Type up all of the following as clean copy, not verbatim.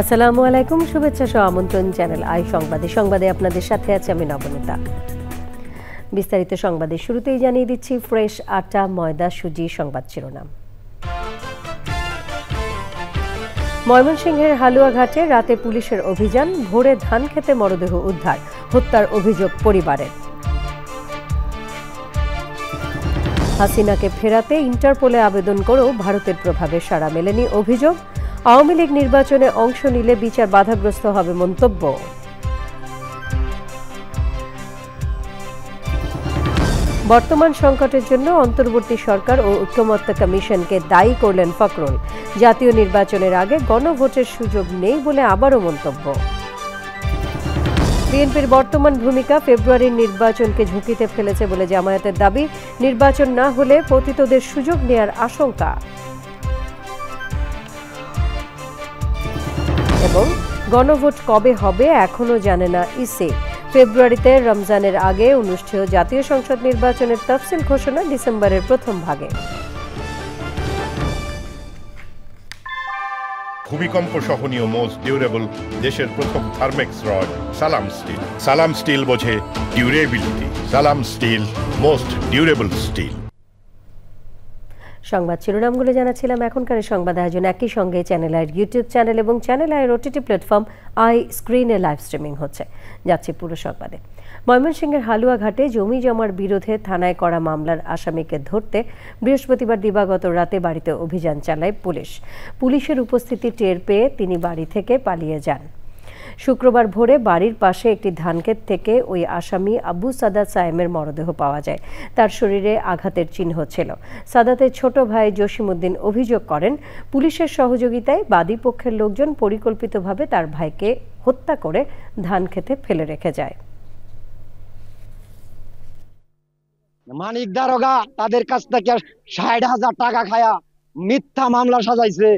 আসসালামু আলাইকুম, শুভেচ্ছা সহ আমন্ত্রণ চ্যানেল আই সংবাদে আপনাদের সাথে আছে আমি নবনীতা। বিস্তারিত সংবাদের শুরুতেই জানিয়ে দিচ্ছি ফ্রেশ আটা, ময়দা, সুজি সংবাদ শিরোনাম। ময়মনসিংহের হালুয়াঘাটে রাতে পুলিশের অভিযান, ভোরে ধান খেতে মরদেহ উদ্ধার, হত্যার অভিযোগ পরিবারের। হাসিনাকে ফেরাতে ইন্টারপোলে আবেদন করেও ভারতের প্রভাবে সাড়া মেলেনি, অভিযোগ। আওয়ামী লীগ নির্বাচনে অংশ নিলে বিচার বাধাগ্রস্ত হবে মন্তব্য। বর্তমান সংকটের জন্য অন্তর্বর্তী সরকার ও ঐক্যমত্য কমিশনকে দায়ী করলেন ফখরুল। জাতীয় নির্বাচনের আগে গণভোটের সুযোগ নেই বলে আবারও মন্তব্য। বিএনপির বর্তমান ভূমিকা ফেব্রুয়ারির নির্বাচনকে ঝুঁকিতে ফেলেছে বলে জামায়াতের দাবি, নির্বাচন না হলে পতিতদের সুযোগ নেয়ার আশঙ্কা। এবং গণভোট কবে হবে এখনো জানে না ইসি, ফেব্রুয়ারিতে রমজানের আগে অনুষ্ঠেয় জাতীয় সংসদ নির্বাচনের তফসিল ঘোষণা ডিসেম্বরের প্রথম ভাগে। ভূমিকম্প সহনীয় মোস্ট ডিউরেবল দেশের প্রথম থার্মেক্স রড সালাম স্টিল। সালাম স্টিল বোঝে ডিউরেবিলিটি। সালাম স্টিল, মোস্ট ডিউরেবল স্টিল। সংবাদ শিরোনামগুলো জানাচ্ছিলাম। এখনকার সংবাদ আয়োজন একই সঙ্গে চ্যানেল আইয়ের ইউটিউব চ্যানেল এবং চ্যানেল আইয়ের ওটিটি প্ল্যাটফর্ম আই স্ক্রিনে লাইভ স্ট্রিমিং হচ্ছে। যাচ্ছে পুরো সংবাদে। ময়মনসিংহের হালুয়াঘাটে জমি জমার বিরোধে থানায় করা মামলার আসামিকে ধরতে বৃহস্পতিবার দিবাগত রাতে বাড়িতে অভিযান চালায় পুলিশ। পুলিশের উপস্থিতি টের পেয়ে তিনি বাড়ি থেকে পালিয়ে যান। শুক্রবার ভোরে বাড়ির পাশে একটি ধানক্ষেত থেকে ওই আসামি আবু সাদাত সায়েমের মরদেহ পাওয়া যায়। তার শরীরে আঘাতের চিহ্ন ছিল। সাদাতের ছোট ভাই জসিমউদ্দিন অভিযোগ করেন, পুলিশের সহযোগিতায় বাদী পক্ষের লোকজন পরিকল্পিতভাবে তার ভাইকে হত্যা করে ধানক্ষেতে ফেলে রেখে যায়। মানিক দারোগা তাদের কাছ থেকে ৬০,০০০ টাকা খায়া মিথ্যা মামলা সাজাইছে,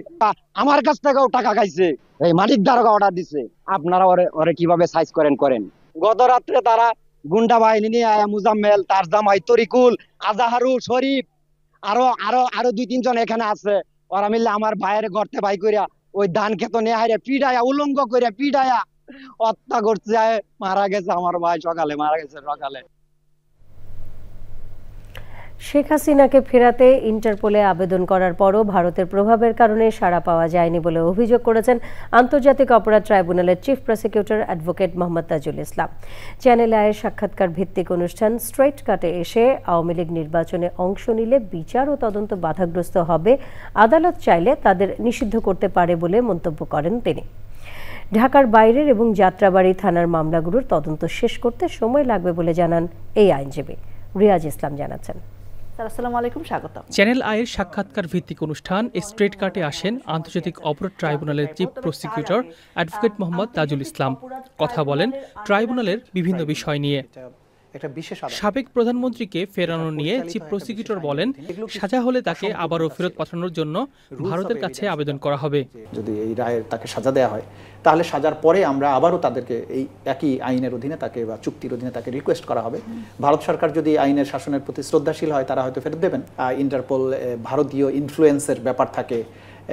আমার কাছ থেকেও টাকা খাইছে। এই মানিক দারোগা অর্ডার দিছে। আপনারা ওরে কিভাবে সাইজ করেন। গত রাত্রে তারা গুন্ডা বাহিনী নিয়ে মুজাম্মেল, তার জামাই তরিকুল, আজাহারু, শরীফ, আরো ২-৩ জন এখানে আছে। ওরা মিললে আমার ভাইয়ের গর্তে ভাই করিয়া ওই ধান খেত নিয়ে হাইরে পিডায়া, উলঙ্গ করিয়া পিডায়া হত্যা করছে। মারা গেছে আমার ভাই, মারা গেছে সকালে। শেখ হাসিনাকে ফেরাতে ইন্টারপোলে আবেদন করার পরও ভারতের প্রভাবের কারণে সাড়া পাওয়া যায়নি বলে অভিযোগ করেছেন আন্তর্জাতিক অপরাধ ট্রাইব্যুনালের chief prosecutor advocate Mohammad Tajul Islam. Channel আইয়ের সাক্ষাৎকার ভিত্তিক অনুষ্ঠান স্ট্রেট কাটে এসে আওয়ামী লীগ নির্বাচনে অংশ নিলে বিচার ও তদন্ত বাধাগ্রস্ত হবে, আদালত চাইলে তাদের নিষিদ্ধ করতে পারে বলে মন্তব্য করেন তিনি। ঢাকার বাইরের এবং যাত্রাবাড়ি থানার মামলাগুলোর তদন্ত শেষ করতে সময় লাগবে বলে জানান এই আইনজীবী। রিয়াজ ইসলাম জানাচ্ছেন। আসসালামু আলাইকুম, স্বাগত। চ্যানেল আইয়ের সাক্ষাৎকার ভিত্তিক অনুষ্ঠান স্ট্রেট কাটে আসেন আন্তর্জাতিক অপরাধ ট্রাইব্যুনালের chief prosecutor advocate Mohammad Tajul Islam. কথা বলেন ট্রাইব্যুনালের বিভিন্ন বিষয় নিয়ে। সাবেক প্রধানমন্ত্রীকে ফেরানো নিয়ে চিফ প্রসিকিউটর বলেন, সাজা হলে তাকে আবারও ফেরত পাঠানোর জন্য ভারতের কাছে আবেদন করা হবে। যদি এই রায়ের তাকে সাজা দেওয়া হয়, তাহলে সাজার পরে আমরা আবারও তাদেরকে এই একই আইনের অধীনে তাকে বা চুক্তির অধীনে তাকে রিকোয়েস্ট করা হবে। ভারত সরকার যদি আইনের শাসনের প্রতি শ্রদ্ধাশীল হয়, তারা হয়তো ফেরত দেবেন। ইন্টারপোল ভারতীয় ইনফ্লুয়েন্সের ব্যাপার থাকে,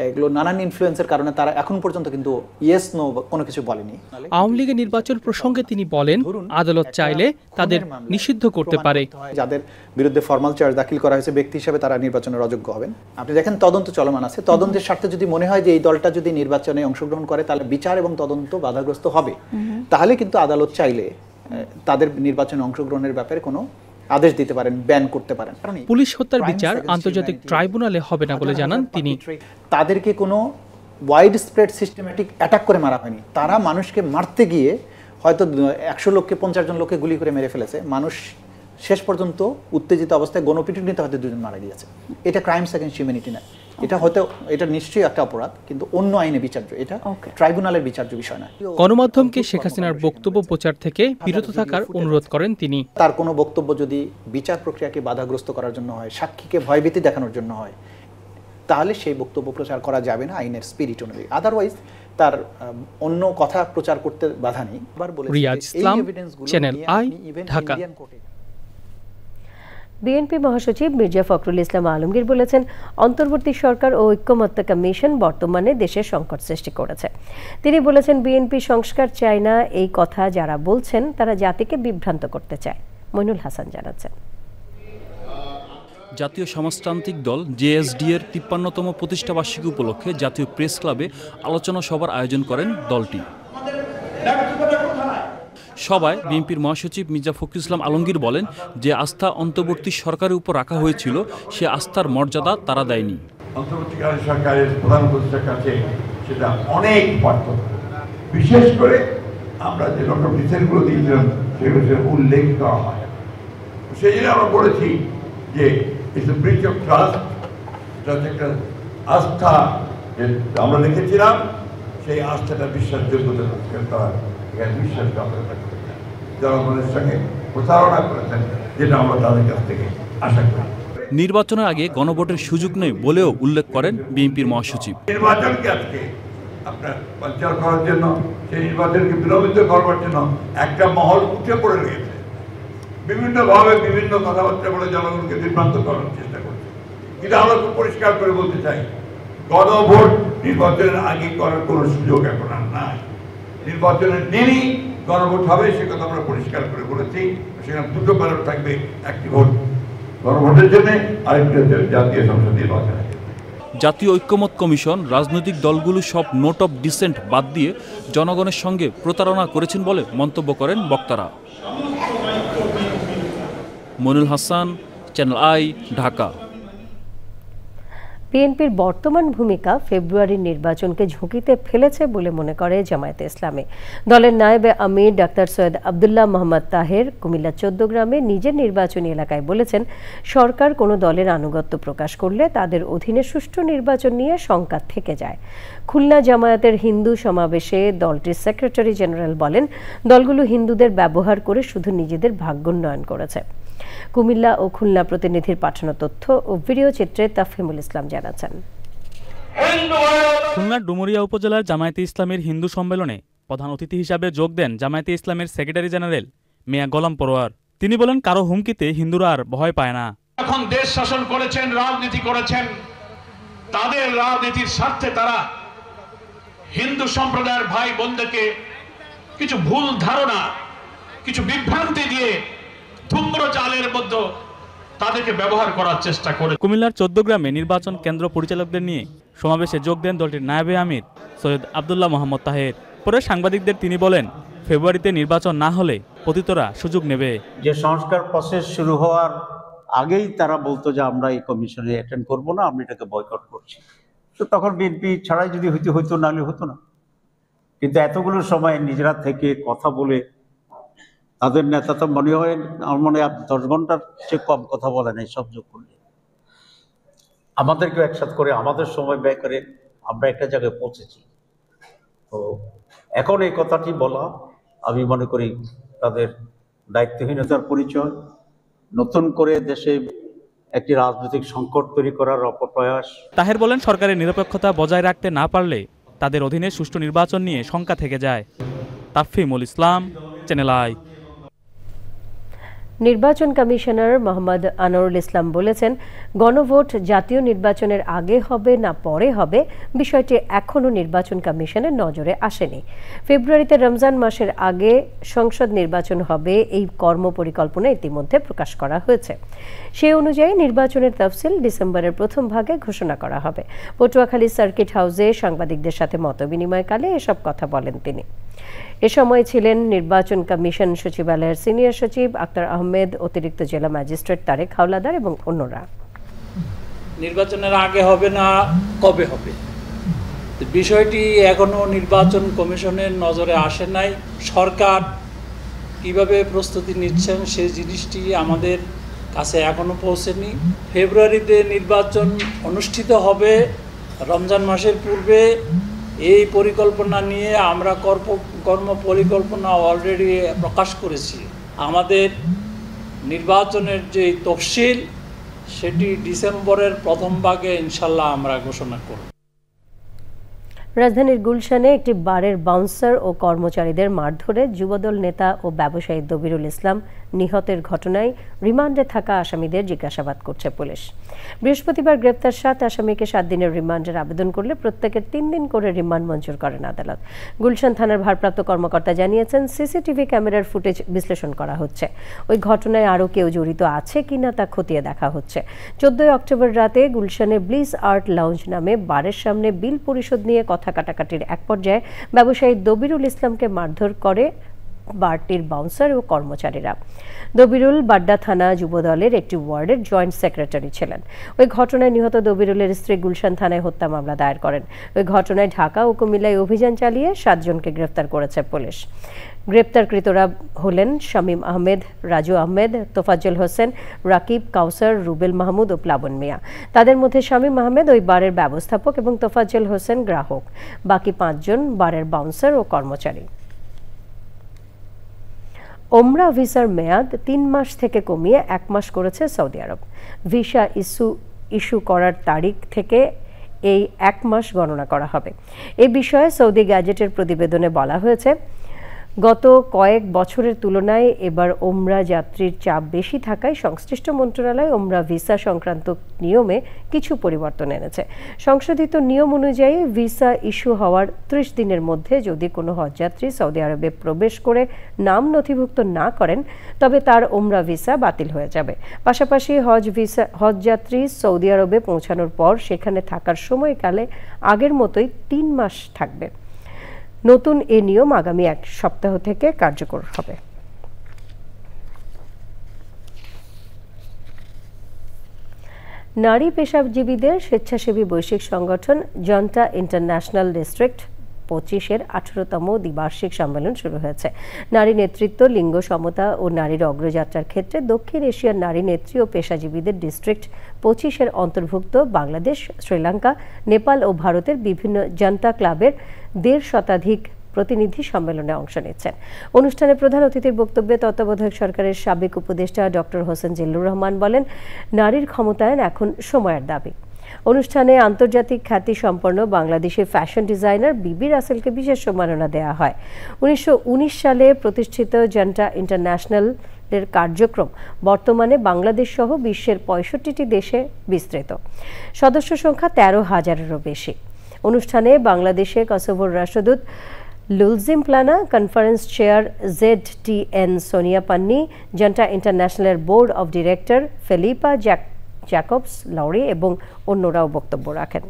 এগুলো নানান ইনফ্লুয়েন্সের কারণে তারা এখন পর্যন্ত কিন্তু ইয়েস নো কোনো কিছু বলেনি। আওয়ামী লীগের নির্বাচন প্রসঙ্গে তিনি বলেন, আদালত চাইলে তাদের নিষিদ্ধ করতে পারে। যাদের বিরুদ্ধে ফরমাল চার্জ দাখিল করা হয়েছে ব্যক্তি হিসেবে তারা নির্বাচনের অযোগ্য হবেন। আপনি দেখেন তদন্ত চলমান আছে, তদন্তের স্বার্থে যদি মনে হয় যে এই দলটা যদি নির্বাচনে অংশগ্রহণ করে তাহলে বিচার এবং তদন্ত বাধাগ্রস্ত হবে, তাহলে কিন্তু আদালত চাইলে তাদের নির্বাচনে অংশগ্রহণের ব্যাপারে কোনো আদেশ দিতে পারেন, ব্যান করতে পারেন। পুলিশ হত্যার বিচার আন্তর্জাতিক ট্রাইব্যুনালে হবে না বলে জানান তিনি। তাদেরকে কোনো ওয়াইড স্প্রেড সিস্টেম্যাটিক অ্যাটাক করে মারা হয়নি। তারা মানুষকে মারতে গিয়ে হয়তো 100 লোককে 50 জন লোককে গুলি করে মেরে ফেলেছে। মানুষ শেষ পর্যন্ত উত্তেজিত অবস্থায় গণপিটুনিতে হয়তো 2 জন মারা গিয়েছে। এটা ক্রাইমস এগেইনস্ট হিউম্যানিটি না। এটা নিশ্চয়ই একটা অপরাধ, কিন্তু অন্য আইনে বিচার্য, এটা ট্রাইব্যুনালের বিচার্য বিষয় না। গণমাধ্যমকে শেখ হাসিনার বক্তব্য প্রচার থেকে বিরত থাকার অনুরোধ করেন তিনি। তার কোনো বক্তব্য যদি বিচার প্রক্রিয়াকে বাধাগ্রস্ত করার জন্য হয়, সাক্ষীকে ভয়ভীতি দেখানোর জন্য হয়, তাহলে সেই বক্তব্য প্রচার করা যাবে না আইনের স্পিরিট অনুযায়ী। আদারওয়াইজ তার অন্য কথা প্রচার করতে বাধা নেই। রিয়াজ ইসলাম, চ্যানেল আই, ঢাকা। বিএনপি মহাসচিব মির্জা ফখরুল ইসলাম আলমগীর বলেছেন, অন্তর্বর্তী সরকার ও ঐক্যমত্য কমিশন বর্তমানে দেশে সংকট সৃষ্টি করেছে। তিনি বলেছেন, বিএনপি সংস্কার চায় না, এই কথা যারা বলছেন তারা জাতিকে বিভ্রান্ত করতে চায়। মইনুল হাসান জানাচ্ছেন। জাতীয় সমাজতান্ত্রিক দল জেএসডি এর ৫৩তম প্রতিষ্ঠাবার্ষিকী উপলক্ষে জাতীয় প্রেস ক্লাবে আলোচনা সভার আয়োজন করেন দলটি। সভায় বিএনপির মহাসচিব মির্জা ফখরুল ইসলাম আলমগীর বলেন, যে আস্থা অন্তর্বর্তী সরকারের উপর রাখা হয়েছিল সে আস্থার মর্যাদা তারা দেয়নি। অন্তর্বর্তীকালীন সরকারের প্রধান উপদেষ্টার কাছে সেটা অনেক পার্থক্য। বিশেষ করে আমরা যে রকম ডিসেন্টগুলো দিয়েছিলাম সেগুলো উল্লেখ করা হয়। সেই জন্য আমরা বলেছি যে it's a breach of trust, একটা আস্থা আমরা রেখেছিলাম, সেই আস্থাটা বিশ্বাসযোগ্যতা বিশ্বাসযোগ্যতা করেছেন, জনগণের সঙ্গে প্রতারণা করেছেন, যেটা আমরা তাদের কাছ থেকে আশা করি। নির্বাচনের আগে গণভোটের সুযোগ নেই বলেও উল্লেখ করেন বিএনপির মহাসচিব। নির্বাচনকে আজকে আপনার পঞ্চায়েত করার জন্য, সেই নির্বাচনকে বিলম্বিত করবার জন্য একটা মহল উঠে পড়ে রয়েছে, বিভিন্নভাবে বিভিন্ন কথাবার্তা বলে জনগণকে বিভ্রান্ত করার চেষ্টা করছে। কিন্তু আমরা খুব পরিষ্কার করে বলতে চাই, গণভোট নির্বাচনের আগে করার কোনো সুযোগ এখন আর নাই। নির্বাচনের দিনই গণভোট হবে, সে কথা আমরা পরিষ্কার করে বলেছি। সেখানে দুটো ব্যালট থাকবে, একটি ভোট গণভোটের জন্য, আরেকটি হচ্ছে জাতীয় সংসদ নির্বাচনের। জাতীয় ঐক্যমত্য কমিশন রাজনৈতিক দলগুলো সব নোট অফ ডিসেন্ট বাদ দিয়ে জনগণের সঙ্গে প্রতারণা করেছেন বলে মন্তব্য করেন বক্তারা। Moinul Hasan, channel I, Dhaka. বিএনপির বর্তমান ভূমিকা ফেব্রুয়ারির নির্বাচনকে ঝুঁকিতে ফেলেছে বলে মনে করে জামায়াতে ইসলামী। দলের নায়েবে আমির ডাক্তার সৈয়দ আব্দুল্লাহ মোহাম্মদ তাহের কুমিল্লা ১৪ গ্রামে নিজের নির্বাচনী এলাকায় বলেছেন, সরকার কোনো দলের আনুগত্য প্রকাশ করলে তাদের অধীনে সুষ্ঠু নির্বাচন নিয়ে শঙ্কা থেকে যায়। খুলনা জামায়াতের হিন্দু সমাবেশে দলটির সেক্রেটারি জেনারেল বলেন, দলগুলো হিন্দুদের ব্যবহার করে শুধু নিজেদের ভাগ্যোন্নয়ন করেছে। কুমিল্লা ও খুলনা প্রতিনিধির পাঠানো তথ্য ও ভিডিও চিত্রে তাফহিমুল ইসলাম জানাচ্ছেন। খুলনার ডুমুরিয়া উপজেলার জামায়াতে ইসলামের হিন্দু সম্মেলনে প্রধান অতিথি হিসাবে যোগ দেন জামায়াতে ইসলামের সেক্রেটারি জেনারেল মিয়া গোলাম পরোয়ার। তিনি বলেন, কারো হুমকিতে হিন্দুরা আর ভয় পায় না। এখন দেশ শাসন করেছেন, রাজনীতি করেছেন, তাদের রাজনীতির স্বার্থে তারা হিন্দু সম্প্রদায়ের ভাই বোনদেরকে কিছু ভুল ধারণা, কিছু বিভ্রান্তি দিয়ে ধূম্র জালের মধ্যে তাদেরকে ব্যবহার করার চেষ্টা করে। কুমিল্লার ১৪ গ্রামে নির্বাচন কেন্দ্র পরিচালকদের নিয়ে সমাবেশে যোগ দেন দলটির নায়েবে আমির সৈয়দ আব্দুল্লাহ মোহাম্মদ তাহের। পরে সাংবাদিকদের তিনি বলেন, ফেব্রুয়ারিতে নির্বাচন না হলে পতিতরা সুযোগ নেবে। যে সংস্কার প্রসেস শুরু হওয়ার আগেই তারা বলতো যে আমরা এই কমিশনে অ্যাটেন্ড করব না, আমরা এটাকে বয়কট করছি। তো তখন বিএনপি ছাড়াই যদি হইতো নাহলে হতো না। কিন্তু এতগুলো সময় নিজেরা থেকে কথা বলে তাদের নেতা তো মনে হয় আমার মনে হয় 10 ঘন্টার চেয়ে কম কথা বলে নাই সব যোগ করলে। আমাদেরকেও একসাথে করে আমাদের সময় ব্যয় করে আমরা একটা জায়গায় পৌঁছেছি। তো এখন এই কথাটি বলা আমি মনে করি তাদের দায়িত্বহীনতার পরিচয়, নতুন করে দেশে একটি রাজনৈতিক সংকট তৈরি করার অপপ্রয়াস। তাহের বলেন, সরকারের নিরপেক্ষতা বজায় রাখতে না পারলে তাদের অধীনে সুষ্ঠু নির্বাচন নিয়ে শঙ্কা থেকে যায়। তাফহিমুল ইসলাম, চ্যানেল আই। নির্বাচন কমিশনার মোহাম্মদ আনোয়ারুল ইসলাম বলেছেন, গণভোট জাতীয় নির্বাচনের আগে হবে না পরে হবে, বিষয়টি এখনও নির্বাচন কমিশনের নজরে আসেনি। ফেব্রুয়ারিতে রমজান মাসের আগে সংসদ নির্বাচন হবে, এই কর্মপরিকল্পনা ইতিমধ্যে প্রকাশ করা হয়েছে। সেই অনুযায়ী নির্বাচনের তফসিল ডিসেম্বরের প্রথম ভাগে ঘোষণা করা হবে। পটুয়াখালী সার্কিট হাউসে সাংবাদিকদের সাথে মতবিনিময়কালে এসব কথা বলেন তিনি। এ সময় ছিলেন নির্বাচন কমিশন সচিবালয়ের সিনিয়র সচিব আক্তার আহমেদ, অতিরিক্ত জেলা ম্যাজিস্ট্রেট তারেক হাওলাদার এবং অন্যরা। নির্বাচনের আগে হবে না কবে হবে, বিষয়টি এখনো নির্বাচন কমিশনের নজরে আসে নাই। সরকার কিভাবে প্রস্তুতি নিচ্ছেন সেই জিনিসটি আমাদের কাছে এখনো পৌঁছেনি। ফেব্রুয়ারিতে নির্বাচন অনুষ্ঠিত হবে রমজান মাসের পূর্বে, এই পরিকল্পনা নিয়ে আমরা কর্ম পরিকল্পনা অলরেডি প্রকাশ করেছি। আমাদের নির্বাচনের যে তফসিল সেটি ডিসেম্বরের প্রথম ভাগে ইনশাল্লাহ আমরা ঘোষণা করব। রাজধানীর গুলশানে একটি বারের বাউন্সার ও কর্মচারীদের মারধরে যুবদল নেতা ও ব্যবসায়ী দবিরুল ইসলাম নিহতের ঘটনায় রিমান্ডে থাকা আসামিদের জিজ্ঞাসাবাদ করছে পুলিশ। বৃহস্পতিবার গ্রেপ্তার 7 আসামিকে 7 দিনের রিমান্ডের আবেদন করলে প্রত্যেকের 3 দিন করে রিমান্ড মঞ্জুর করেন আদালত। গুলশান থানার ভারপ্রাপ্ত কর্মকর্তা জানিয়েছেন, সিসিটিভি ক্যামেরার ফুটেজ বিশ্লেষণ করা হচ্ছে। ওই ঘটনায় আরও কেউ জড়িত আছে কিনা তা খতিয়ে দেখা হচ্ছে। 14 অক্টোবর রাতে গুলশানে ব্লিস আর্ট লাউঞ্জ নামে বারের সামনে বিল পরিশোধ নিয়ে কথা কাটাকাটির এক পর্যায়ে ব্যবসায়ী দবিরুল ইসলামকে মারধর করে বারটির বাউন্সার ও কর্মচারীরা। দবিরুল বাড্ডা থানা যুবদলের একটি ওয়ার্ডের জয়েন্ট সেক্রেটারি ছিলেন। ওই ঘটনায় নিহত দবিরুলের স্ত্রী গুলশান থানায় হত্যা মামলা দায়ের করেন। ওই ঘটনায় ঢাকা ও কুমিল্লায় অভিযান চালিয়ে 7 জনকে গ্রেফতার করেছে পুলিশ। গ্রেপ্তারকৃতরা হলেন শামীম আহমেদ, রাজু আহমেদ, তোফাজ্জল হোসেন, রাকিব, কাউসার, রুবেল মাহমুদ ও প্লাবন মিয়া। তাদের মধ্যে শামীম আহমেদ ওই বারের ব্যবস্থাপক এবং তোফাজ্জল হোসেন গ্রাহক। বাকি 5 জন বারের বাউন্সার ও কর্মচারী। ওমরা ভিসার মেয়াদ 3 মাস থেকে কমিয়ে 1 মাস করেছে সৌদি আরব। ভিসা ইস্যু করার তারিখ থেকে এই 1 মাস গণনা করা হবে। এ বিষয়ে সৌদি গ্যাজেটের প্রতিবেদনে বলা হয়েছে, গত কয়েক বছরের তুলনায় এবার ওমরা যাত্রীর চাপ বেশি থাকায় সংশ্লিষ্ট মন্ত্রণালয় ওমরা ভিসা সংক্রান্ত নিয়মে কিছু পরিবর্তন এনেছে। সংশোধিত নিয়ম অনুযায়ী ভিসা ইস্যু হওয়ার 30 দিনের মধ্যে যদি কোনো হজযাত্রী সৌদি আরবে প্রবেশ করে নাম নথিভুক্ত না করেন তবে তার ওমরা ভিসা বাতিল হয়ে যাবে। পাশাপাশি হজযাত্রী সৌদি আরবে পৌঁছানোর পর সেখানে থাকার সময়কালে আগের মতোই 3 মাস থাকবে। নতুন এ নিয়ম আগামী 1 সপ্তাহ থেকে কার্যকর হবে। নারী পেশাজীবীদের স্বেচ্ছাসেবী বৈশ্বিক সংগঠন জন্টা ইন্টারন্যাশনাল ডিস্ট্রিক্ট 25-এর 18তম দ্বিবার্ষিক সম্মেলন শুরু হয়েছে। নারী নেতৃত্ব, লিঙ্গ সমতা ও নারীর অগ্রযাত্রার ক্ষেত্রে দক্ষিণ এশিয়ার নারী নেত্রী ও পেশাজীবীদের ডিস্ট্রিক্ট 25-এর অন্তর্ভুক্ত বাংলাদেশ, শ্রীলঙ্কা, নেপাল ও ভারতের বিভিন্ন জনতা ক্লাবের 1.5 শতাধিক প্রতিনিধি সম্মেলনে অংশ নিচ্ছেন। অনুষ্ঠানে প্রধান অতিথির বক্তব্যে তত্ত্বাবধায়ক সরকারের সাবেক উপদেষ্টা ডক্টর হোসেন জিল্লুর রহমান বলেন, নারীর ক্ষমতায়ন এখন সময়ের দাবি। অনুষ্ঠানে আন্তর্জাতিক খ্যাতি সম্পন্ন বাংলাদেশের ফ্যাশন ডিজাইনার বিবি রাসেলকে বিশেষ সম্মাননা দেওয়া হয়। 1919 সালে প্রতিষ্ঠিত জন্টা ইন্টারন্যাশনালের কার্যক্রম বর্তমানে বাংলাদেশ সহ বিশ্বের 65টি দেশে বিস্তৃত। সদস্য সংখ্যা 13,000-এরও বেশি। অনুষ্ঠানে বাংলাদেশে কসোভোর রাষ্ট্রদূত Lulzim Plana, conference chair ZTN Sonia Panni, Zonta ইন্টারন্যাশনালের board of director Felipa Jacobs Lauri এবং অন্যরাও বক্তব্য রাখেন।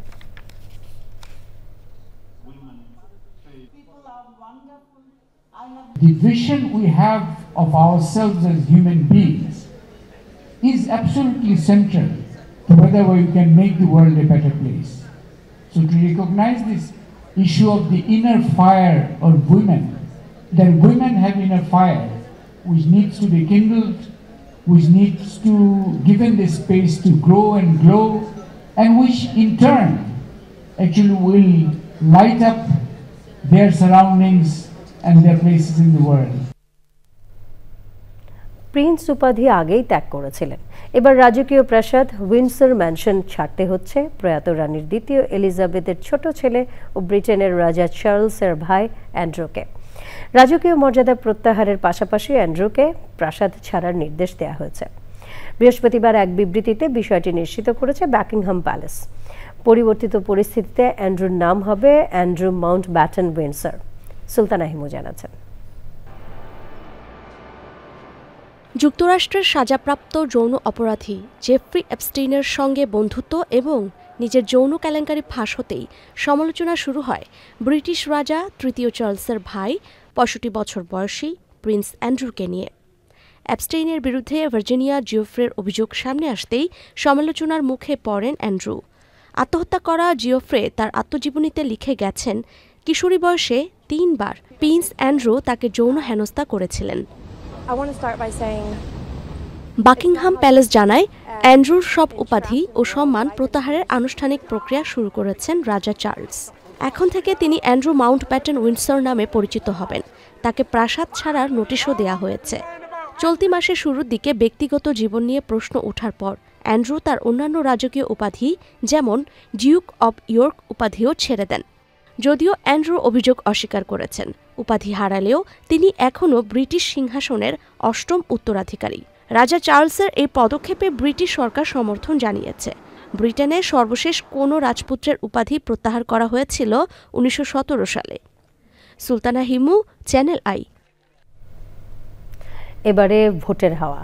The vision we have of ourselves as human beings is absolutely central to whether we can make the world a better place. So to recognize this issue of the inner fire of women, that women have inner fire which needs to be kindled, which needs to given the space to grow and glow, and which in turn actually will light up their surroundings and their places in the world. Prince উপাধি আগেই ত্যাগ করেছিলেন। এবার রাজকীয় প্রাসাদ Windsor mansion ছাড়তে হচ্ছে প্রয়াত রানীর দ্বিতীয় এলিজাবেথের ছোট ছেলে ও ব্রিটেনের রাজা চার্লসের ভাই অ্যান্ড্রুকে। রাজকীয় মর্যাদা প্রত্যাহারের পাশাপাশি অ্যান্ড্রুকে প্রাসাদ ছাড়ার নির্দেশ দেওয়া হয়েছে। বৃহস্পতিবার এক বিবৃতিতে বিষয়টি নিশ্চিত করেছে বাকিংহাম প্যালেস। পরিবর্তিত পরিস্থিতিতে অ্যান্ড্রুর নাম হবে Andrew Mountbatten Windsor. Sultana Himu জানাচ্ছেন। যুক্তরাষ্ট্রের সাজাপ্রাপ্ত যৌন অপরাধী জেফ্রি এপস্টেইনের সঙ্গে বন্ধুত্ব এবং নিজের যৌন কেলেঙ্কারি ফাঁস হতেই সমালোচনা শুরু হয় ব্রিটিশ রাজা তৃতীয় চার্লসের ভাই 65 বছর বয়সী প্রিন্স অ্যান্ড্রুকে নিয়ে। এপস্টেইনের বিরুদ্ধে ভার্জিনিয়া জিওফ্রের অভিযোগ সামনে আসতেই সমালোচনার মুখে পড়েন অ্যান্ড্রু। আত্মহত্যা করা জিওফ্রে তার আত্মজীবনীতে লিখে গেছেন, কিশোরী বয়সে 3 বার প্রিন্স অ্যান্ড্রু তাকে যৌন হেনস্থা করেছিলেন। বাকিংহাম প্যালেস জানায়, অ্যান্ড্রুর সব উপাধি ও সম্মান প্রত্যাহারের আনুষ্ঠানিক প্রক্রিয়া শুরু করেছেন রাজা চার্লস। এখন থেকে তিনি অ্যান্ড্রু মাউন্টব্যাটেন উইন্ডসর নামে পরিচিত হবেন। তাকে প্রাসাদ ছাড়ার নোটিশও দেয়া হয়েছে। চলতি মাসের শুরুর দিকে ব্যক্তিগত জীবন নিয়ে প্রশ্ন ওঠার পর অ্যান্ড্রু তার অন্যান্য রাজকীয় উপাধি যেমন ডিউক অব ইয়র্ক উপাধিও ছেড়ে দেন। যদিও অ্যান্ড্রু অভিযোগ অস্বীকার করেছেন। উপাধি হারালেও তিনি এখনও ব্রিটিশ সিংহাসনের অষ্টম উত্তরাধিকারী। রাজা চার্লসের এই পদক্ষেপে ব্রিটিশ সরকার সমর্থন জানিয়েছে। ব্রিটেনের সর্বশেষ কোনো রাজপুত্রের উপাধি প্রত্যাহার করা হয়েছিল 1917 সালে। Sultana Himu, channel I. এবারে ভোটের হাওয়া।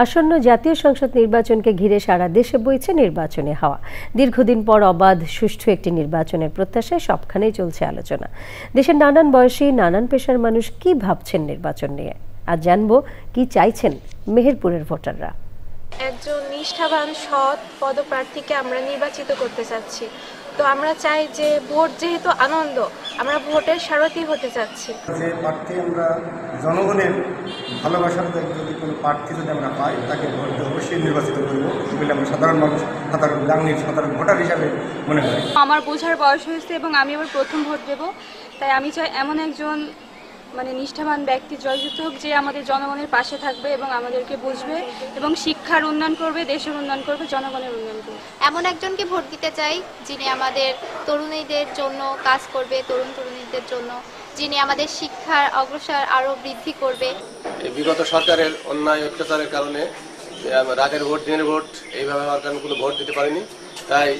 আসন্ন জাতীয় সংসদ নির্বাচনকে ঘিরে সারা দেশে বইছে নির্বাচনী হাওয়া। দীর্ঘদিন পর অবাধ সুষ্ঠু একটি নির্বাচনের প্রত্যাশায় সবখানেই চলছে আলোচনা। দেশের নানান বয়সী নানান পেশার মানুষ কি ভাবছেন নির্বাচন নিয়ে, আর জানবো কি চাইছেন মেহেরপুরের ভোটাররা। একজন নিষ্ঠাবান সৎ পদপ্রার্থীকে আমরা নির্বাচিত করতে চাচ্ছি। তো আমরা চাই যে ভোট যেহেতু আনন্দ, আমরা ভোটের সারথি হতে চাচ্ছি। যে প্রার্থী আমরা জনগণের ভালোবাসার যদি কোনো প্রার্থী যদি আমরা পাই, তাকে ভোট অবশ্যই নির্বাচিত করব বলে আমরা সাধারণ মানুষ, সাধারণ বাঙালির সাধারণ ভোটার হিসাবে মনে হয়। আমার বোঝার বয়স হয়েছে এবং আমি আবার প্রথম ভোট দেব, তাই আমি চাই এমন একজন নিষ্ঠাবান ব্যক্তি জয়যুক্ত হোক, যে আমাদের জনগণের পাশে থাকবে এবং আমাদেরকে বুঝবে এবং শিক্ষার উন্নয়ন করবে, দেশের উন্নয়ন করবে, জনগণের উন্নয়ন করবে। এমন একজনকে ভোট দিতে চাই যিনি আমাদের তরুণীদের জন্য কাজ করবে, তরুণীদের জন্য, যিনি আমাদের শিক্ষার অগ্রসর আরো বৃদ্ধি করবে। বিগত সরকারের অন্যায় অত্যাচারের কারণে রাতের ভোট, দিনের ভোট এইভাবে হওয়ার কারণে কোনো ভোট দিতে পারিনি। তাই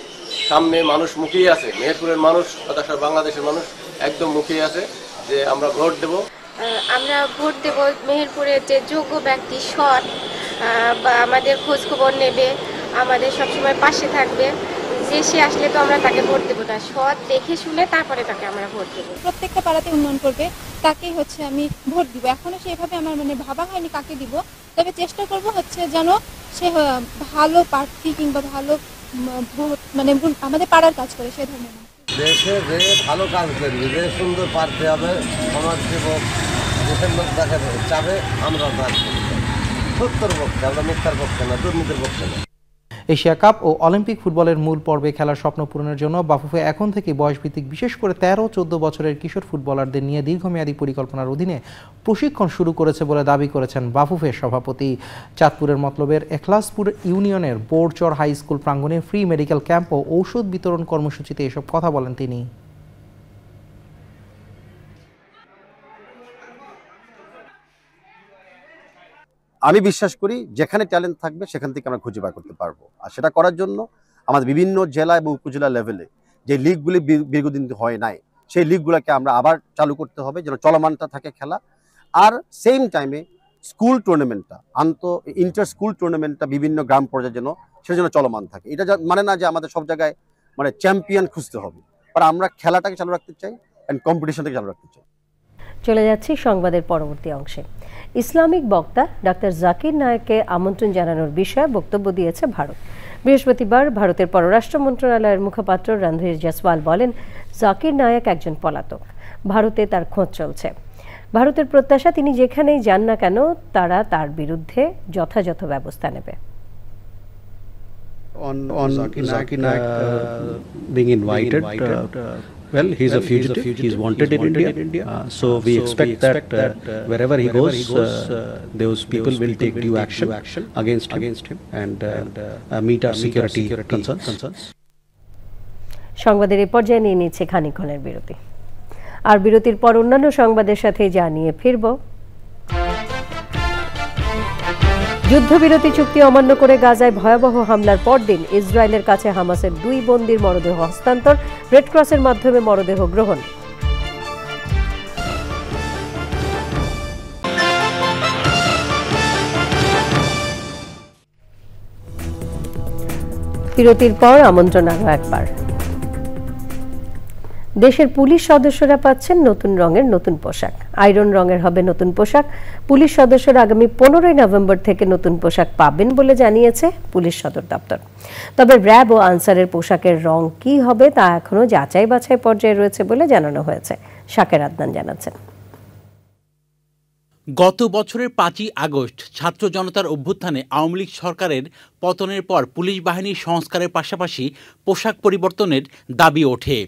সামনে মানুষ মুখিয়ে আছে, মেহেরপুরের মানুষ তথা বাংলাদেশের মানুষ একদম মুখিয়ে আছে যে আমরা ভোট দেব। আমরা ভোট দেব মেহেরপুরের যে যোগ্য ব্যক্তি, সৎ, বা আমাদের খোঁজ খবর নেবে, আমাদের সবসময় পাশে থাকবে, যে সে আসলে তো আমরা তাকে ভোট দেবো না, সৎ দেখে শুনে তারপরে তাকে আমরা ভোট দেবো। প্রত্যেকটা পাড়াতে উন্নয়ন করবে, তাকেই আমি ভোট দিব। এখনো সেভাবে আমার ভাবা হয়নি কাকে দিব, তবে চেষ্টা করব যেন সে ভালো প্রার্থী কিংবা ভালো ভোট আমাদের পাড়ার কাজ করে, সে ধরনের দেশে যে ভালো কাজ করবে, যে সুন্দর প্রার্থী হবে, সমাজসেবক, দেশের লোক তাকে চাবে, আমরা সত্যর পক্ষে, আমরা মিথ্যার পক্ষে না, দুর্নীতির পক্ষে না। এশিয়া কাপ ও অলিম্পিক ফুটবলের মূল পর্বে খেলার স্বপ্ন পূরণের জন্য বাফুফে এখন থেকে বয়সভিত্তিক বিশেষ করে 13-14 বছরের কিশোর ফুটবলারদের নিয়ে দীর্ঘমেয়াদী পরিকল্পনার অধীনে প্রশিক্ষণ শুরু করেছে বলে দাবি করেছেন বাফুফের সভাপতি। চাঁদপুরের মতলবের এখলাসপুর ইউনিয়নের বোরচর হাই স্কুল প্রাঙ্গণে ফ্রি মেডিকেল ক্যাম্প ও ঔষধ বিতরণ কর্মসূচিতে এসব কথা বলেন তিনি। আমি বিশ্বাস করি যেখানে ট্যালেন্ট থাকবে সেখান থেকে আমরা খুঁজে বার করতে পারবো। আর সেটা করার জন্য আমাদের বিভিন্ন জেলা এবং উপজেলা লেভেলে যে লিগগুলি দীর্ঘদিন হয় নাই, সেই লিগগুলোকে আমরা আবার চালু করতে হবে যেন চলমানটা থাকে খেলা। আর সেম টাইমে স্কুল টুর্নামেন্টটা, ইন্টার স্কুল টুর্নামেন্টটা বিভিন্ন গ্রাম পর্যায়ে যেন সেটা যেন চলমান থাকে। এটা মানে না যে আমাদের সব জায়গায় চ্যাম্পিয়ন খুঁজতে হবে, আর আমরা খেলাটাকে চালু রাখতে চাই অ্যান্ড কম্পিটিশনটাকে চালু রাখতে চাই। চলে যাচ্ছি সংবাদের পরবর্তী অংশে। ইসলামিক বক্তা ডাক্তার জাকির নায়েককে আমন্ত্রণ জানানোর বিষয়ে বক্তব্য দিয়েছে ভারত। বৃহস্পতিবার ভারতের পররাষ্ট্র মন্ত্রণালয়ের মুখপাত্র রণধীর জয়সওয়াল বলেন, জাকির নায়েক একজন পলাতক, ভারতে তার খোঁজ চলছে। ভারতের প্রত্যাশা তিনি যেখানেই যান না কেন তারা তার বিরুদ্ধে যথাযথ ব্যবস্থা নেবে। On Zakir Naik being invited, well, he's a fugitive. He's wanted in India. So we expect that wherever he goes, those people will take due action against him and meet our security concerns. সংবাদের এই পর্যায়ে নিয়ে নিচ্ছে খানিকক্ষণের বিরতি, আর বিরতির পর অন্যান্য সংবাদের সাথে জানিয়ে ফিরব। যুদ্ধবিরতি চুক্তি অমান্য করে গাজায় ভয়াবহ হামলার পরদিন ইসরায়েলের কাছে হামাসের 2 বন্দীর মরদেহ হস্তান্তর, রেড ক্রসের মাধ্যমে মরদেহ গ্রহণ। বিরতির পর আমন্ত্রণ আরও একবার। দেশের পুলিশ সদস্যরা পাচ্ছেন নতুন রঙের নতুন পোশাক। আয়রন রঙের হবে নতুন পোশাক। পুলিশ সদস্যরা আগামী 15 নভেম্বর থেকে নতুন পোশাক পাবেন বলে জানিয়েছে পুলিশ সদর দপ্তর। তবে র্যাব ও আনসারের পোশাকের রং কি হবে তা এখনো যাচাই বাছাই পর্যায়ে রয়েছে বলে জানানো হয়েছে। শাকের আদনান জানাচ্ছেন। গত বছরের 5ই আগস্ট ছাত্র জনতার অভ্যুত্থানে আওয়ামী লীগ সরকারের পতনের পর পুলিশ বাহিনীর সংস্কারের পাশাপাশি পোশাক পরিবর্তনের দাবি ওঠে।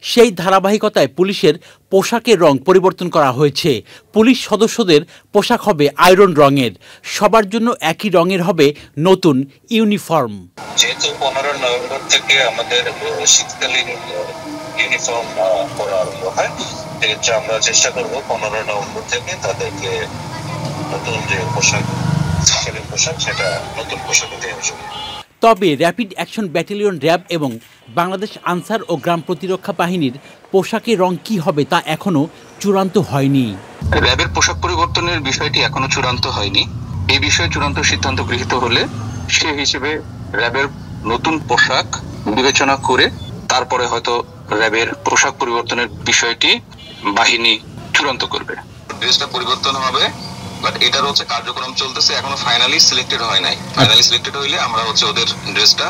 সেই ধারাবাহিকতায় পুলিশের পোশাকের রং পরিবর্তন করা হয়েছে। পুলিশ সদস্যদের পোশাক হবে আয়রন রঙের, সবার জন্য একই রঙের হবে নতুন ইউনিফর্ম। যেহেতু 15 নভেম্বর থেকে আমাদের শীতকালীন ইউনিফর্ম পরা আরম্ভ হয়, সেক্ষেত্রে আমরা চেষ্টা করব 15 নভেম্বর থেকে তাদেরকে নতুন যে পোশাক, শীতকালীন পোশাক, সেটা নতুন পোশাকে দেওয়া হবে। তবে র্যাপিড অ্যাকশন ব্যাটালিয়ন র্যাব এবং বাংলাদেশ আনসার ও গ্রাম প্রতিরক্ষা বাহিনীর পোশাকের রং কি হবে তা এখনো চূড়ান্ত হয়নি। র্যাবের পোশাক পরিবর্তনের বিষয়টি এখনো চূড়ান্ত হয়নি। এই বিষয়ে চূড়ান্ত সিদ্ধান্ত গৃহীত হলে সে হিসেবে র্যাবের নতুন পোশাক বিবেচনা করে তারপরে হয়তো র্যাবের পোশাক পরিবর্তনের বিষয়টি বাহিনী চূড়ান্ত করবে। ড্রেসটা পরিবর্তন হবে, বাট এটার হচ্ছে কার্যক্রম চলতেছে, এখনো ফাইনালি সিলেক্টেড হয় নাই। ফাইনালি সিলেক্টেড হইলে আমরা হচ্ছে ওদের ড্রেসটা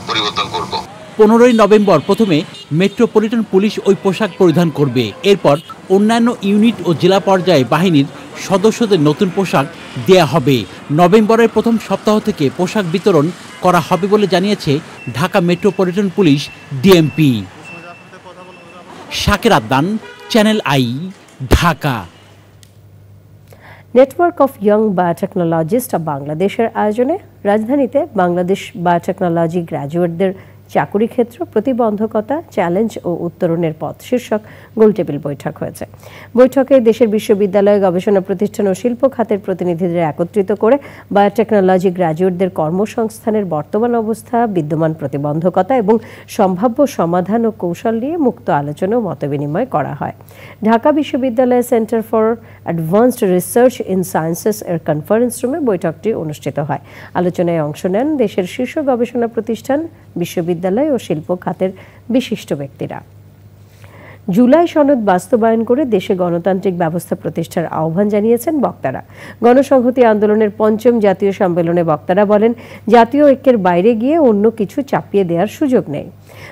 পরিবর্তন করব। 15 নভেম্বর প্রথমে মেট্রোপলিটন পুলিশ ওই পোশাক পরিধান করবে। এরপর অন্যান্য ইউনিট ও জেলা পর্যায়ে বাহিনীর সদস্যদের নতুন পোশাক দেয়া হবে। নভেম্বরের প্রথম সপ্তাহ থেকে পোশাক বিতরণ করা হবে বলে জানিয়েছে Dhaka metropolitan police DMP. Shaker Adnan, channel I, Dhaka. Network of young biotechnologist বাংলাদেশের আয়োজনে রাজধানীতে বাংলাদেশ বায়োটেকনোলজি গ্র্যাজুয়েটদের চাকুরি ক্ষেত্র, প্রতিবন্ধকতা, চ্যালেঞ্জ ও উত্তরণের পথ শীর্ষক গোলটেবিল বৈঠক হয়েছে। বৈঠকে দেশের বিশ্ববিদ্যালয়, গবেষণা প্রতিষ্ঠান ও শিল্প খাতের প্রতিনিধিদের একত্রিত করে বায়োটেকনোলজি গ্র্যাজুয়েটদের কর্মসংস্থানের বর্তমান অবস্থা, বিদ্যমান প্রতিবন্ধকতা এবং সম্ভাব্য সমাধান ও কৌশল নিয়ে মুক্ত আলোচনা ও মতবিনিময় করা হয়। ঢাকা বিশ্ববিদ্যালয়ের centre for advanced research in sciences এর কনফারেন্স রুমে বৈঠকটি অনুষ্ঠিত হয়। আলোচনায় অংশ নেন দেশের শীর্ষ গবেষণা প্রতিষ্ঠান, বিশ্ববিদ্যালয় ও শিল্প খাতের বিশিষ্ট ব্যক্তিরা। জুলাই সনদ বাস্তবায়ন করে দেশে গণতান্ত্রিক ব্যবস্থা প্রতিষ্ঠার আহ্বান জানিয়েছেন বক্তারা। গণসংহতি আন্দোলনের ৫ম জাতীয় সম্মেলনে বক্তারা বলেন, জাতীয় ঐক্যের বাইরে গিয়ে অন্য কিছু চাপিয়ে দেওয়ার সুযোগ নেই।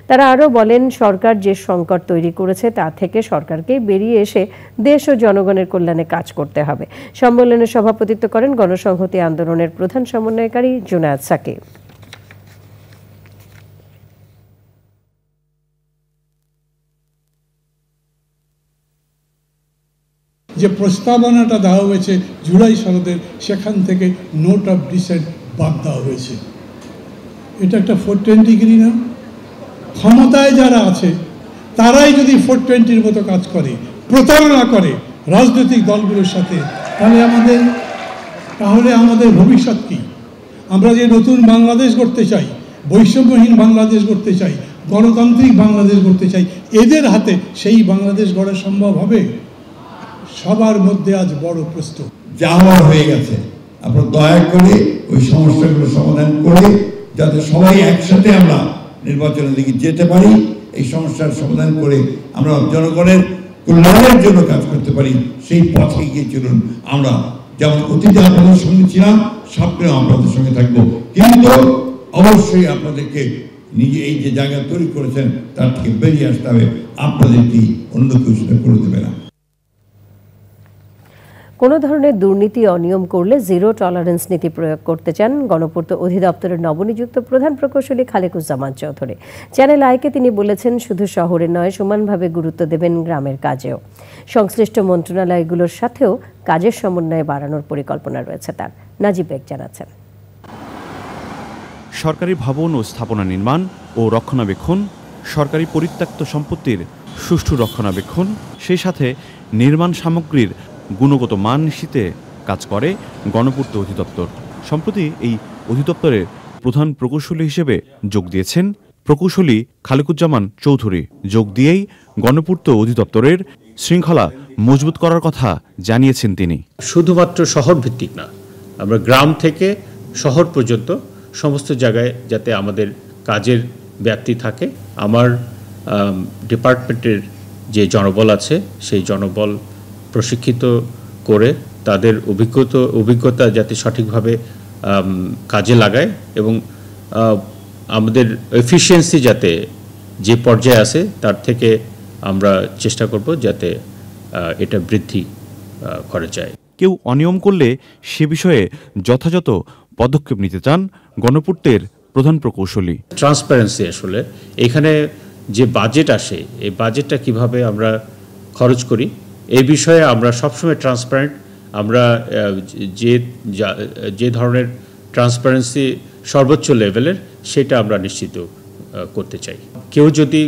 তারা আরও বলেন, সরকার যে সংকট তৈরি করেছে তা থেকে সরকারকে বেরিয়ে এসে দেশ ও জনগণের কল্যাণে কাজ করতে হবে। সম্মেলনে সভাপতিত্ব করেন গণসংহতি আন্দোলনের প্রধান সমন্বয়কারী জুনায়েদ সাকিব। যে প্রস্তাবনাটা দেওয়া হয়েছে জুলাই সনদের, সেখান থেকে নোট অফ ডিসেন্ট বাদ দেওয়া হয়েছে। এটা একটা 420 ডিগ্রি না? ক্ষমতায় যারা আছে তারাই যদি 420-র মতো কাজ করে, প্রতারণা করে রাজনৈতিক দলগুলোর সাথে, তাহলে আমাদের ভবিষ্যৎ কি? আমরা যে নতুন বাংলাদেশ গড়তে চাই, বৈষম্যহীন বাংলাদেশ গড়তে চাই, গণতান্ত্রিক বাংলাদেশ গড়তে চাই, এদের হাতে সেই বাংলাদেশ গড়া সম্ভব হবে? সবার মধ্যে আজ বড় প্রশ্ন। যা হওয়ার হয়ে গেছে, আমরা দয়া করে ওই সমস্যাগুলো সমাধান করে যাতে সবাই একসাথে আমরা নির্বাচনের দিকে যেতে পারি, এই সমস্যার সমাধান করে আমরা জনগণের কল্যাণের জন্য কাজ করতে পারি, সেই পথে গিয়ে চলুন। আমরা যেমন অতীতে আপনাদের সঙ্গে ছিলাম, সামনেও আপনাদের সঙ্গে থাকবো, কিন্তু অবশ্যই আপনাদেরকে নিজে এই যে জায়গা তৈরি করেছেন তার থেকে বেরিয়ে আসতে হবে। আপনাদের কি অন্য কেউ সেটা করে দেবে না। কোনো ধরনের দুর্নীতি, অনিয়ম করলে জিরো টলারেন্স নীতি প্রয়োগ করতে চান গণপূর্ত অধিদপ্তরের নবনিযুক্ত প্রধান প্রকৌশলী খালেকুজ্জামান চৌধুরী। চ্যানেল আইকে তিনি বলেছেন, শুধু শহরে নয়, সমানভাবে গুরুত্ব দেবেন গ্রামের কাজেও। সংশ্লিষ্ট মন্ত্রণালয়গুলোর সাথেও কাজের সমন্বয় বাড়ানোর পরিকল্পনা রয়েছে তার। নাজিব বেগ জানাচ্ছেন। সরকারি ভবন ও স্থাপনা নির্মাণ ও রক্ষণাবেক্ষণ, সরকারি পরিত্যক্ত সম্পত্তির সুষ্ঠু রক্ষণাবেক্ষণ, সেই সাথে নির্মাণ সামগ্রীর গুণগত মান নিশ্চিতে কাজ করে গণপূর্ত অধিদপ্তর। সম্প্রতি এই অধিদপ্তরের প্রধান প্রকৌশলী হিসেবে যোগ দিয়েছেন প্রকৌশলী খালেকুজ্জামান চৌধুরী। যোগ দিয়েই গণপূর্ত অধিদপ্তরের শৃঙ্খলা মজবুত করার কথা জানিয়েছেন তিনি। শুধুমাত্র শহর ভিত্তিক না, আমরা গ্রাম থেকে শহর পর্যন্ত সমস্ত জায়গায় যাতে আমাদের কাজের ব্যাপ্তি থাকে। আমার ডিপার্টমেন্টের যে জনবল আছে, সেই জনবল প্রশিক্ষিত করে তাদের অভিজ্ঞতা যাতে সঠিকভাবে কাজে লাগায় এবং আমাদের এফিসিয়েন্সি যাতে যে পর্যায়ে আসে তার থেকে আমরা চেষ্টা করব যাতে এটা বৃদ্ধি করা যায়। কেউ অনিয়ম করলে সে বিষয়ে যথাযথ পদক্ষেপ নিতে চান গণপূর্তের প্রধান প্রকৌশলী। ট্রান্সপারেন্সি আসলে এখানে যে বাজেট আসে এই বাজেটটা কিভাবে আমরা খরচ করি এই বিষয়ে আমরা সবসময় ট্রান্সপারেন্ট। আমরা যে ধরনের ট্রান্সপারেন্সি সর্বোচ্চ লেভেলের সেটা আমরা নিশ্চিত করতে চাই। কেউ যদি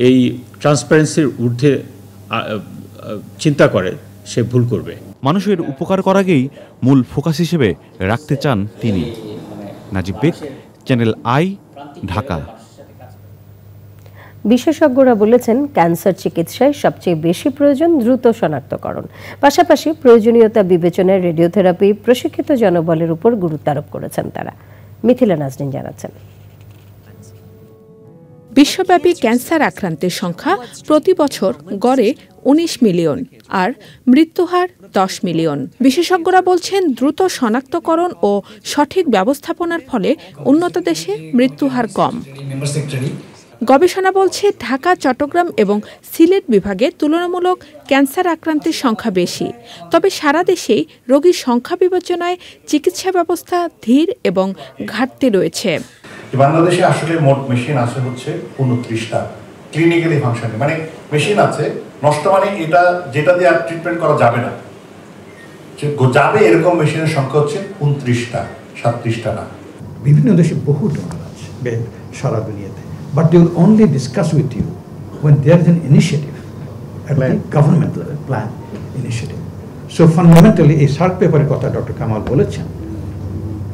এই ট্রান্সপারেন্সির ঊর্ধ্বে চিন্তা করে সে ভুল করবে। মানুষের উপকার করাকেই মূল ফোকাস হিসেবে রাখতে চান তিনি। নাজিব বেগ, চ্যানেল আই, ঢাকা। বিশেষজ্ঞরা বলেছেন ক্যান্সার চিকিৎসায় সবচেয়ে বেশি প্রয়োজন দ্রুত শনাক্তকরণ, পাশাপাশি প্রয়োজনীয়তা বিবেচনায় রেডিওথেরাপি প্রশিক্ষিত জনবলের উপর গুরুত্ব আরোপ করেছেন তারা। মিথিলা নাজনীন জানাচ্ছেন। বিশ্বব্যাপী ক্যান্সার আক্রান্তের সংখ্যা প্রতি বছর গড়ে ১৯ মিলিয়ন আর মৃত্যুহার ১০ মিলিয়ন। বিশেষজ্ঞরা বলছেন দ্রুত শনাক্তকরণ ও সঠিক ব্যবস্থাপনার ফলে উন্নত দেশে মৃত্যুহার কম। গবেষণা বলছে ঢাকা, চট্টগ্রাম এবং সিলেট বিভাগে তুলনামূলক ক্যান্সার আক্রান্তের সংখ্যা বেশি। তবে সারা দেশেই রোগীর সংখ্যা বিবেচনায় চিকিৎসা ব্যবস্থা ধীর এবং ঘাটতি রয়েছে। বাংলাদেশে আসলে মোট মেশিন আছে হচ্ছে ২৯টা ক্লিনিক্যালি ফাংশনে, মানে মেশিন আছে নষ্ট, মানে এটা যেটা দিয়ে আর ট্রিটমেন্ট করা যাবে না, যাবে এরকম মেশিনের সংখ্যা হচ্ছে ২৯টা, ৩৭টা না। বিভিন্ন দেশে বহু ডোনার আছে সারা দুনিয়াতে, but they will only discuss with you when there is an initiative, a government plan initiative. So fundamentally, a SARC paper কথা Dr. Kamal বলেছেন,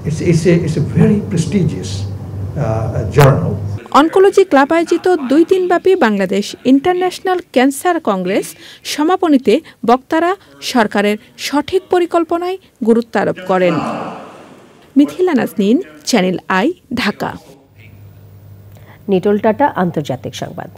it's a very prestigious journal. Oncology club আয়োজিত ২ দিনব্যাপী Bangladesh international cancer congress সমাপনীতে বক্তারা সরকারের সঠিক পরিকল্পনায় গুরুত্ব আরোপ করেন। Mithila Naznin, channel I, Dhaka. নিটোল টাটা আন্তর্জাতিক সংবাদ।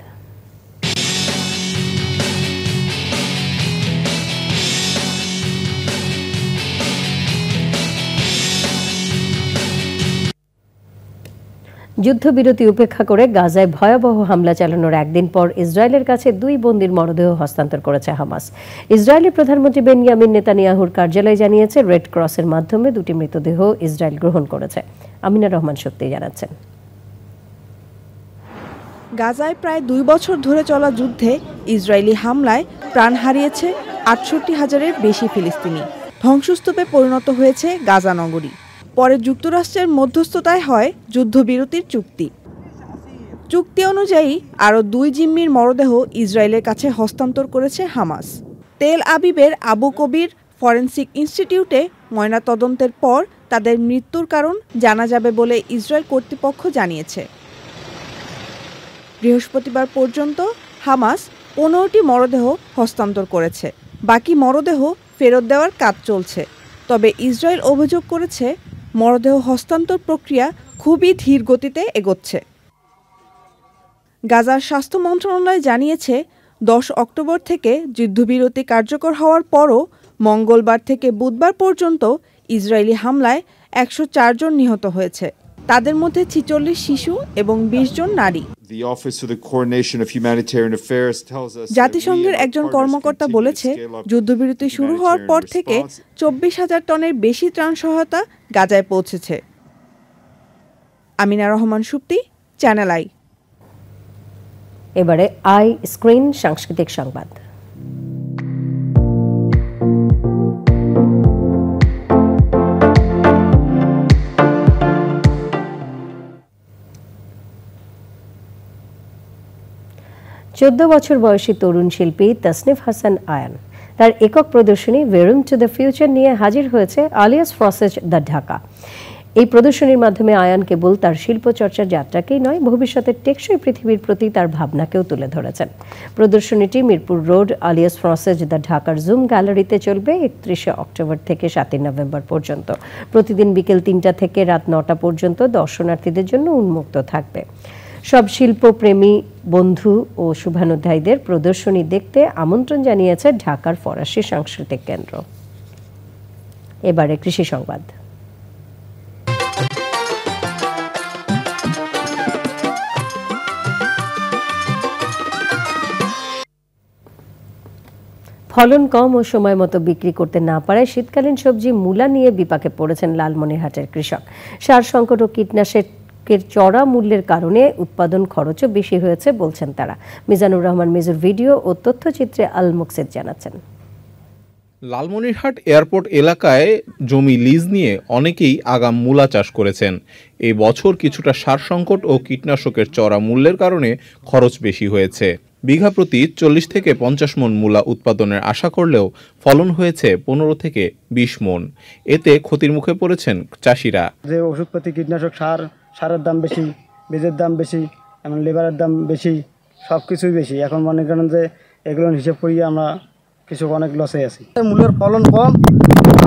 যুদ্ধবিরতি উপেক্ষা করে গাজায় ভয়াবহ হামলা চালানোর একদিন পর ইসরায়েলের কাছে 2 বন্দীর মরদেহ হস্তান্তর করেছে হামাস। ইসরায়েলি প্রধানমন্ত্রী বেনিয়ামিন নেতানিয়াহুর কার্যালয় জানিয়েছে রেড ক্রসের মাধ্যমে 2টি মৃতদেহ ইসরায়েল গ্রহণ করেছে। আমিনা রহমান সত্যি জানাচ্ছেন। গাজায় প্রায় 2 বছর ধরে চলা যুদ্ধে ইসরায়েলি হামলায় প্রাণ হারিয়েছে ৬৮,০০০-এর বেশি ফিলিস্তিনি। ধ্বংসস্তূপে পরিণত হয়েছে গাজা নগরী। পরে যুক্তরাষ্ট্রের মধ্যস্থতায় হয় যুদ্ধবিরতির চুক্তি অনুযায়ী আরও 2 জিম্মির মরদেহ ইসরায়েলের কাছে হস্তান্তর করেছে হামাস। তেল আবিবের আবু কবির ফরেনসিক ইনস্টিটিউটে ময়নাতদন্তের পর তাদের মৃত্যুর কারণ জানা যাবে বলে ইসরায়েল কর্তৃপক্ষ জানিয়েছে। বৃহস্পতিবার পর্যন্ত হামাস 15টি মরদেহ হস্তান্তর করেছে। বাকি মরদেহ ফেরত দেওয়ার কাজ চলছে। তবে ইসরায়েল অভিযোগ করেছে মরদেহ হস্তান্তর প্রক্রিয়া খুবই ধীর গতিতে এগোচ্ছে। গাজার স্বাস্থ্য মন্ত্রণালয় জানিয়েছে 10 অক্টোবর থেকে যুদ্ধবিরতি কার্যকর হওয়ার পরও মঙ্গলবার থেকে বুধবার পর্যন্ত ইসরায়েলি হামলায় 104 জন নিহত হয়েছে। তাদের মধ্যে 46 শিশু এবং 20 জন নারী। জাতিসংঘের একজন কর্মকর্তা বলেছে যুদ্ধবিরতি শুরু হওয়ার পর থেকে 24,000 টনের বেশি ত্রাণ সহায়তা গাজায় পৌঁছেছে। Amina Rahman Supti, channel I. এবারে আই স্ক্রিন সাংস্কৃতিক সংবাদ। চোদ্দ বছর বয়সী তরুণ শিল্পী তাসনিফ হাসান আয়ান তার একক প্রদর্শনী ভেরুম টু দ্য ফিউচার নিয়ে হাজির হয়েছে আলিয়াস ফ্রসেজ দ্য ঢাকা। এই প্রদর্শনীর মাধ্যমে আয়ান কেবল তার শিল্প চর্চার যাত্রাকেই নয়, ভবিষ্যতের টেকসই পৃথিবীর প্রতি তার ভাবনাকেও তুলে ধরেছেন। প্রদর্শনীটি মিরপুর রোড আলিয়াস ফ্রসেজ দ্য ঢাকার জুম গ্যালারিতে চলবে 31 অক্টোবর থেকে 7 নভেম্বর পর্যন্ত। প্রতিদিন বিকেল 3টা থেকে রাত 9টা পর্যন্ত দর্শনার্থীদের জন্য উন্মুক্ত থাকবে। সব শিল্পপ্রেমী বন্ধু ও শুভানুধ্যায়ীদের প্রদর্শনী দেখতে আমন্ত্রণ জানিয়েছে ঢাকার ফরাসি সাংস্কৃতিক কেন্দ্র। এবারে কৃষি সংবাদ। ফলন কম ও সময় মতো বিক্রি করতে না পারায় শীতকালীন সবজি মূলা নিয়ে বিপাকে পড়েছেন লালমনিরহাটের কৃষক। সার সংকট ও কীটনাশকের চড়া মূল্যের কারণে উৎপাদন খরচও বেশি হয়েছে বলছেন তারা। মিজানুর রহমান মিজুর ভিডিও ও তথ্যচিত্রে আল মুকসিদ জানাচ্ছেন। লালমনিরহাট এয়ারপোর্ট এলাকায় জমি লিজ নিয়ে অনেকেই আগাম মূলা চাষ করেছেন। এই বছর কিছুটা সার সংকট ও কীটনাশকের চড়া মূল্যের কারণে খরচ বেশি হয়েছে। বিঘা প্রতি 40 থেকে 50 মণ মূলা উৎপাদনের আশা করলেও ফলন হয়েছে 15 থেকে 20 মণ। এতে ক্ষতির মুখে পড়েছেন চাষিরা। যে ওষুধপাতি কীটনাশক সারের দাম বেশি, বীজের দাম বেশি, এমন লেবারের দাম বেশি, সব কিছুই বেশি। এখন মনে করেন যে এগুলো হিসেব করিয়ে আমরা কিছু অনেক লসে আছি। মূলের ফলন কম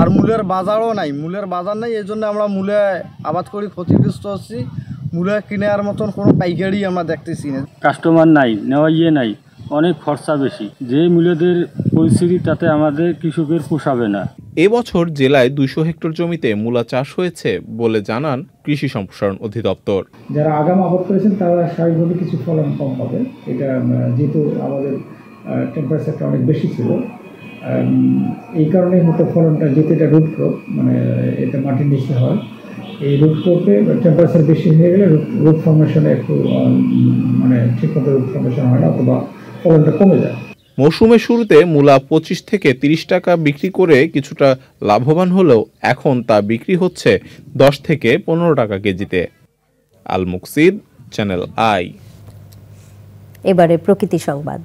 আর মূলের বাজারও নাই, মূলের বাজার নেই, এই জন্য আমরা মূলে আবাদ করি ক্ষতিগ্রস্ত হচ্ছি। মূলে কেনার মতন কোনো পাইকারি আমরা দেখতেছি না, কাস্টমার নাই, নেওয়া নাই, অনেক খরচা বেশি। যে মূল্যদের পরিস্থিতি তাতে আমাদের কৃষকের পোষাবে না। এবছর জেলায় 200 হেক্টর জমিতে মূলা চাষ হয়েছে বলে জানান কৃষি সম্প্রসারণ অধিদপ্তর। যারা আগাম আবাদ করেছেন তারা স্বাভাবিকভাবে কিছু ফলন কম পাবে। এটা যেহেতু আমাদের টেম্পারেচারটা অনেক বেশি ছিল, এই কারণে হয়তো ফলনটা যেহেতু এটা রুট ক্রপ, মানে এটা মাটির নিচে হয়, এই রুট ক্রপে টেম্পারেচার বেশি হয়ে গেলে রুট ফর্মেশনে একটু মানে ঠিকমতো রুট ফর্মেশন হয় না, অথবা ফলনটা কমে যায়। মৌসুমের শুরুতে মূলা 25 থেকে 30 টাকা বিক্রি করে কিছুটা লাভবান হলেও এখন তা বিক্রি হচ্ছে 10 থেকে 15 টাকা কেজিতে। আল মুকসিদ, চ্যানেল আই। এবারে প্রকৃতি সংবাদ।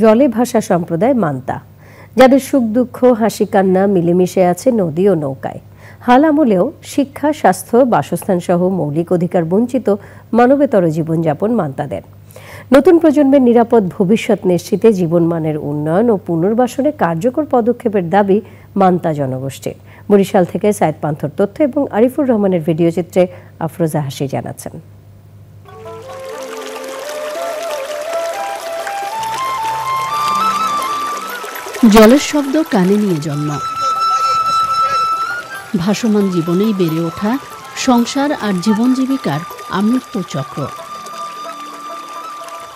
জলে ভাসা সম্প্রদায় মান্তা, যাদের সুখ দুঃখ হাসি কান্না মিলেমিশে আছে নদী ও নৌকায়। হাল আমলেও শিক্ষা, স্বাস্থ্য, বাসস্থান সহ মৌলিক অধিকার বঞ্চিত মানবেতর জীবনযাপন মান্তাদের। নতুন প্রজন্মের নিরাপদ ভবিষ্যৎ নিশ্চিতে জীবনমানের উন্নয়ন ও পুনর্বাসনে কার্যকর পদক্ষেপের দাবি মান্তা জনগোষ্ঠীর। বরিশাল থেকে সাইদ পান্থর তথ্য এবং আরিফুর রহমানের ভিডিও চিত্রে আফরোজা হাসি জানাচ্ছেন। জলের শব্দ কানে নিয়ে জন্ম, ভাসমান জীবনেই বেড়ে ওঠা সংসার আর জীবন জীবিকার আমৃত্যু চক্র।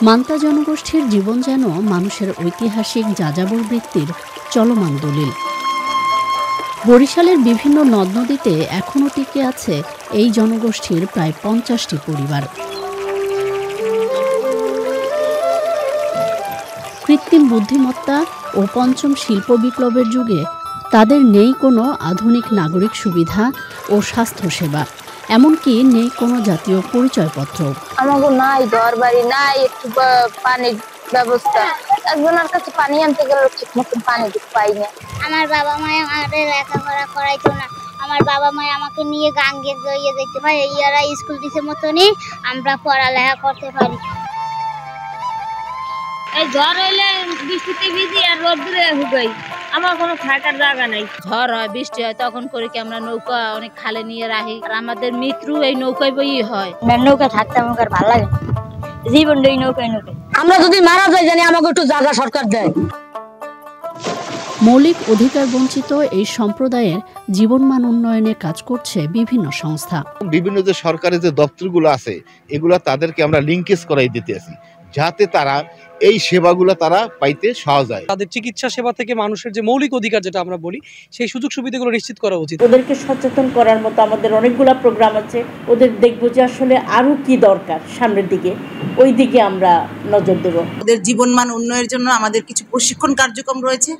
মান্তা জনগোষ্ঠীর জীবন যেন মানুষের ঐতিহাসিক যাযাবর বৃত্তির চলমান দলিল। বরিশালের বিভিন্ন নদ নদীতে এখনও টিকে আছে এই জনগোষ্ঠীর প্রায় 50টি পরিবার। কৃত্রিম বুদ্ধিমত্তা ও পঞ্চম শিল্প বিপ্লবের যুগে তাদের নেই কোনো আধুনিক নাগরিক সুবিধা ও স্বাস্থ্যসেবা, এমনকি নেই কোনো জাতীয় পরিচয়পত্র। আমাকে নাই ঘর বাড়ি নাই, একটু পানির ব্যবস্থা, একজনের কাছে পানি আনতে গেলে ঠিক মতন পানি পাই না। আমার বাবা মা আমাদের লেখাপড়া করাইতো না, আমার বাবা মা আমাকে নিয়ে গাঙ্গে জড়িয়ে যেতে হয়, ইয়ারা স্কুল দিছে মতনই আমরা পড়ালেখা করতে পারি। এই ঝড় হইলে বৃষ্টিতে ভিজি আর রোদ্দুরে হুগাই, আমার কোনো থাকার জায়গা নাই। ঝড় হয় বৃষ্টি হয় তখন করে কি আমরা নৌকা অনেক খালে নিয়ে রাখি, আর আমাদের মৃত্যু এই নৌকায় বই হয়। নৌকা থাকতে আমাকে ভালো লাগে, জীবনটা এই নৌকায় নৌকায়। আমরা যদি মারা যাই জানি আমাকে একটু জায়গা সরকার দেয়। মৌলিক অধিকার বঞ্চিত এই সম্প্রদায়ের জীবনমান উন্নয়নে কাজ করছে বিভিন্ন সংস্থা। বিভিন্ন যে সরকারের যে দপ্তরগুলো আছে এগুলা তাদেরকে আমরা লিঙ্কেজ করাই দিতে আছি, যাতে তারা এই সেবাগুলো তারা পাইতে সহজ হয়। তাদের চিকিৎসা সেবা থেকে মানুষের যে মৌলিক অধিকার যেটা আমরা বলি, সেই সুযোগ সুবিধাগুলো নিশ্চিত করা উচিত। ওদেরকে সচেতন করার মতো আমাদের অনেকগুলো প্রোগ্রাম আছে, ওদের দেখবো যে আসলে আরো কি দরকার সামনের দিকে, ওই দিকে আমরা নজর দেব। ওদের জীবনমান উন্নয়নের জন্য আমাদের কিছু প্রশিক্ষণ কার্যক্রম রয়েছে,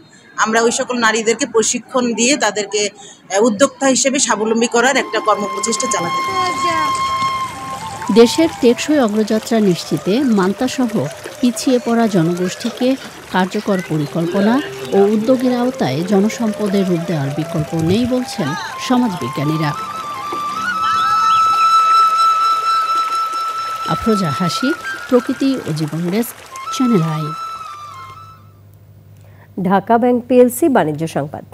আমরা ওই সকল নারীদেরকে প্রশিক্ষণ দিয়ে তাদেরকে উদ্যোক্তা হিসেবে স্বাবলম্বী করার একটা কর্মপ্রচেষ্টা চালাতে হবে। দেশের টেকসই অগ্রযাত্রা নিশ্চিতে মান্তাসহ পিছিয়ে পড়া জনগোষ্ঠীকে কার্যকর পরিকল্পনা ও উদ্যোগের আওতায় জনসম্পদের রূপ দেওয়ার বিকল্প নেই বলছেন সমাজবিজ্ঞানীরা। আফরোজা হাসি, প্রকৃতি ও জীবন desk, channel I. Dhaka bank PLC বাণিজ্য সংবাদ।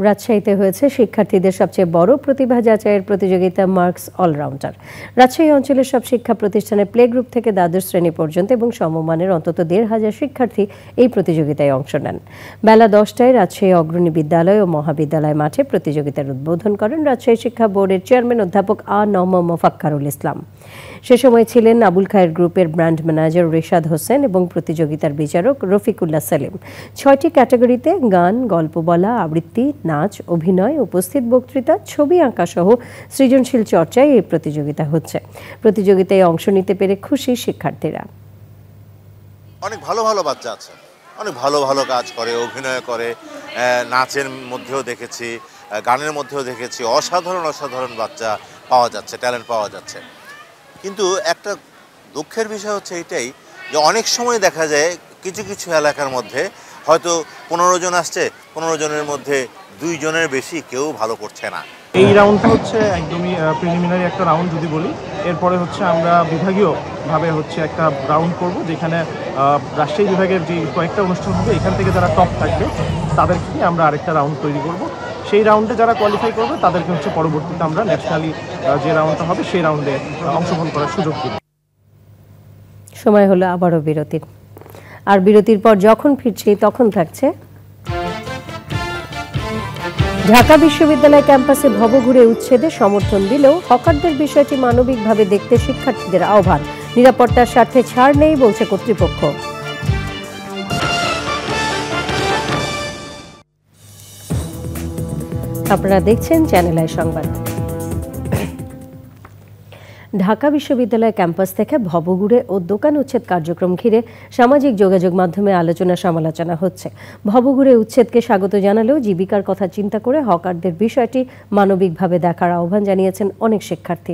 রাজশাহীতে হয়েছে শিক্ষার্থীদের সবচেয়ে বড় প্রতিভা যাচাইয়ের প্রতিযোগিতা মার্কস অলরাউন্ডার। রাজশাহী অঞ্চলের সব শিক্ষা প্রতিষ্ঠানের প্লে গ্রুপ থেকে দ্বাদশ শ্রেণী পর্যন্ত এবং সমমানের অন্তত ১৫০০ শিক্ষার্থী এই প্রতিযোগিতায় অংশ নেন। বেলা ১০টায় রাজশাহী অগ্রণী বিদ্যালয় ও মহাবিদ্যালয় মাঠে প্রতিযোগিতার উদ্বোধন করেন রাজশাহী শিক্ষা বোর্ডের চেয়ারম্যান অধ্যাপক নম মোফাক্কারুল ইসলাম। সে সময় ছিলেন আবুল খায়ের গ্রুপের ব্র্যান্ড ম্যানেজার রিশাদ হোসেন এবং প্রতিযোগিতার বিচারক রফিকুল্লাহ সেলিম। ৬টি ক্যাটাগরিতে গান, গল্প বলা, আবৃত্তি, নাচ, অভিনয়, উপস্থিত বক্তৃতা, ছবি আঁকা সহ সৃজনশীল চর্চায় এই প্রতিযোগিতা হচ্ছে। প্রতিযোগিতায় অংশ নিতে পেরে খুশি শিক্ষার্থীরা। অনেক ভালো ভালো বাচ্চা আছে, অনেক ভালো ভালো কাজ করে, অভিনয় করে, নাচের মধ্যেও দেখেছি, গানের মধ্যেও দেখেছি, অসাধারণ অসাধারণ বাচ্চা পাওয়া যাচ্ছে, ট্যালেন্ট পাওয়া যাচ্ছে। কিন্তু একটা দুঃখের বিষয় হচ্ছে এটাই যে অনেক সময় দেখা যায় কিছু কিছু এলাকার মধ্যে হয়তো 15 জন আসছে, 15 জনের মধ্যে 2 জনের বেশি কেউ ভালো করছে না। এই রাউন্ডটা হচ্ছে একদমই প্রিলিমিনারি একটা রাউন্ড যদি বলি। এরপরে হচ্ছে আমরা বিভাগীয়ভাবে হচ্ছে একটা রাউন্ড করব, যেখানে রাজশাহী বিভাগের যে কয়েকটা অনুষ্ঠান হবে এখান থেকে যারা টপ থাকবে তাদেরকে নিয়ে আমরা আরেকটা রাউন্ড তৈরি করব। সেই রাউন্ডে যারা কোয়ালিফাই করবে তাদেরকে হচ্ছে পরবর্তীতে আমরা ন্যাশনালি যে রাউন্ডটা হবে সেই রাউন্ডে অংশগ্রহণ করার সুযোগ দেব। সময় হলো আবারও বিরতির। আর বিরতির পর যখন ফিরছি তখন থাকছে ঢাকা বিশ্ববিদ্যালয় ক্যাম্পাসে ভবঘুরে উচ্ছেদে সমর্থন দিলেও হকারদের বিষয়টি মানবিকভাবে দেখতে শিক্ষার্থীদের আহ্বান। নিরাপত্তার স্বার্থে ছাড় নেই বলছে কর্তৃপক্ষ। আপনারা দেখছেন চ্যানেল আই সংবাদ। ঢাকা বিশ্ববিদ্যালয় ক্যাম্পাস থেকে ভবঘুরে ও দোকান উচ্ছেদ কার্যক্রম ঘিরে সামাজিক যোগাযোগ মাধ্যমে আলোচনা সমালোচনা হচ্ছে। ভবঘুরে উচ্ছেদকে স্বাগত জানালেও জীবিকার কথা চিন্তা করে হকারদের বিষয়টি মানবিকভাবে দেখার আহ্বান জানিয়েছেন অনেক শিক্ষার্থী।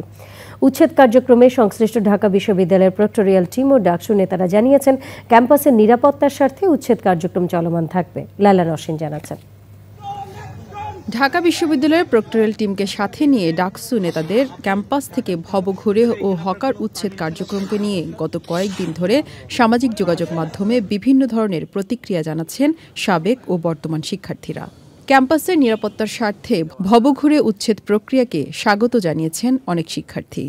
উচ্ছেদ কার্যক্রমে সংশ্লিষ্ট ঢাকা বিশ্ববিদ্যালয়ের প্রক্টোরিয়াল টিম ও ডাকসু নেতারা জানিয়েছেন ক্যাম্পাসের নিরাপত্তার স্বার্থে উচ্ছেদ কার্যক্রম চলমান থাকবে। লালা নসীন জানাচ্ছেন। ঢাকা বিশ্ববিদ্যালয়ের প্রক্টোরিয়াল টিমকে সাথে নিয়ে ডাকসু নেতাদের ক্যাম্পাস থেকে ভবঘুরে ও হকার উচ্ছেদ কার্যক্রমকে নিয়ে গত কয়েকদিন ধরে সামাজিক যোগাযোগ মাধ্যমে বিভিন্ন ধরনের প্রতিক্রিয়া জানাচ্ছেন সাবেক ও বর্তমান শিক্ষার্থীরা। ক্যাম্পাসের নিরাপত্তার স্বার্থে ভবঘুরে উচ্ছেদ প্রক্রিয়াকে স্বাগত জানিয়েছেন অনেক শিক্ষার্থী।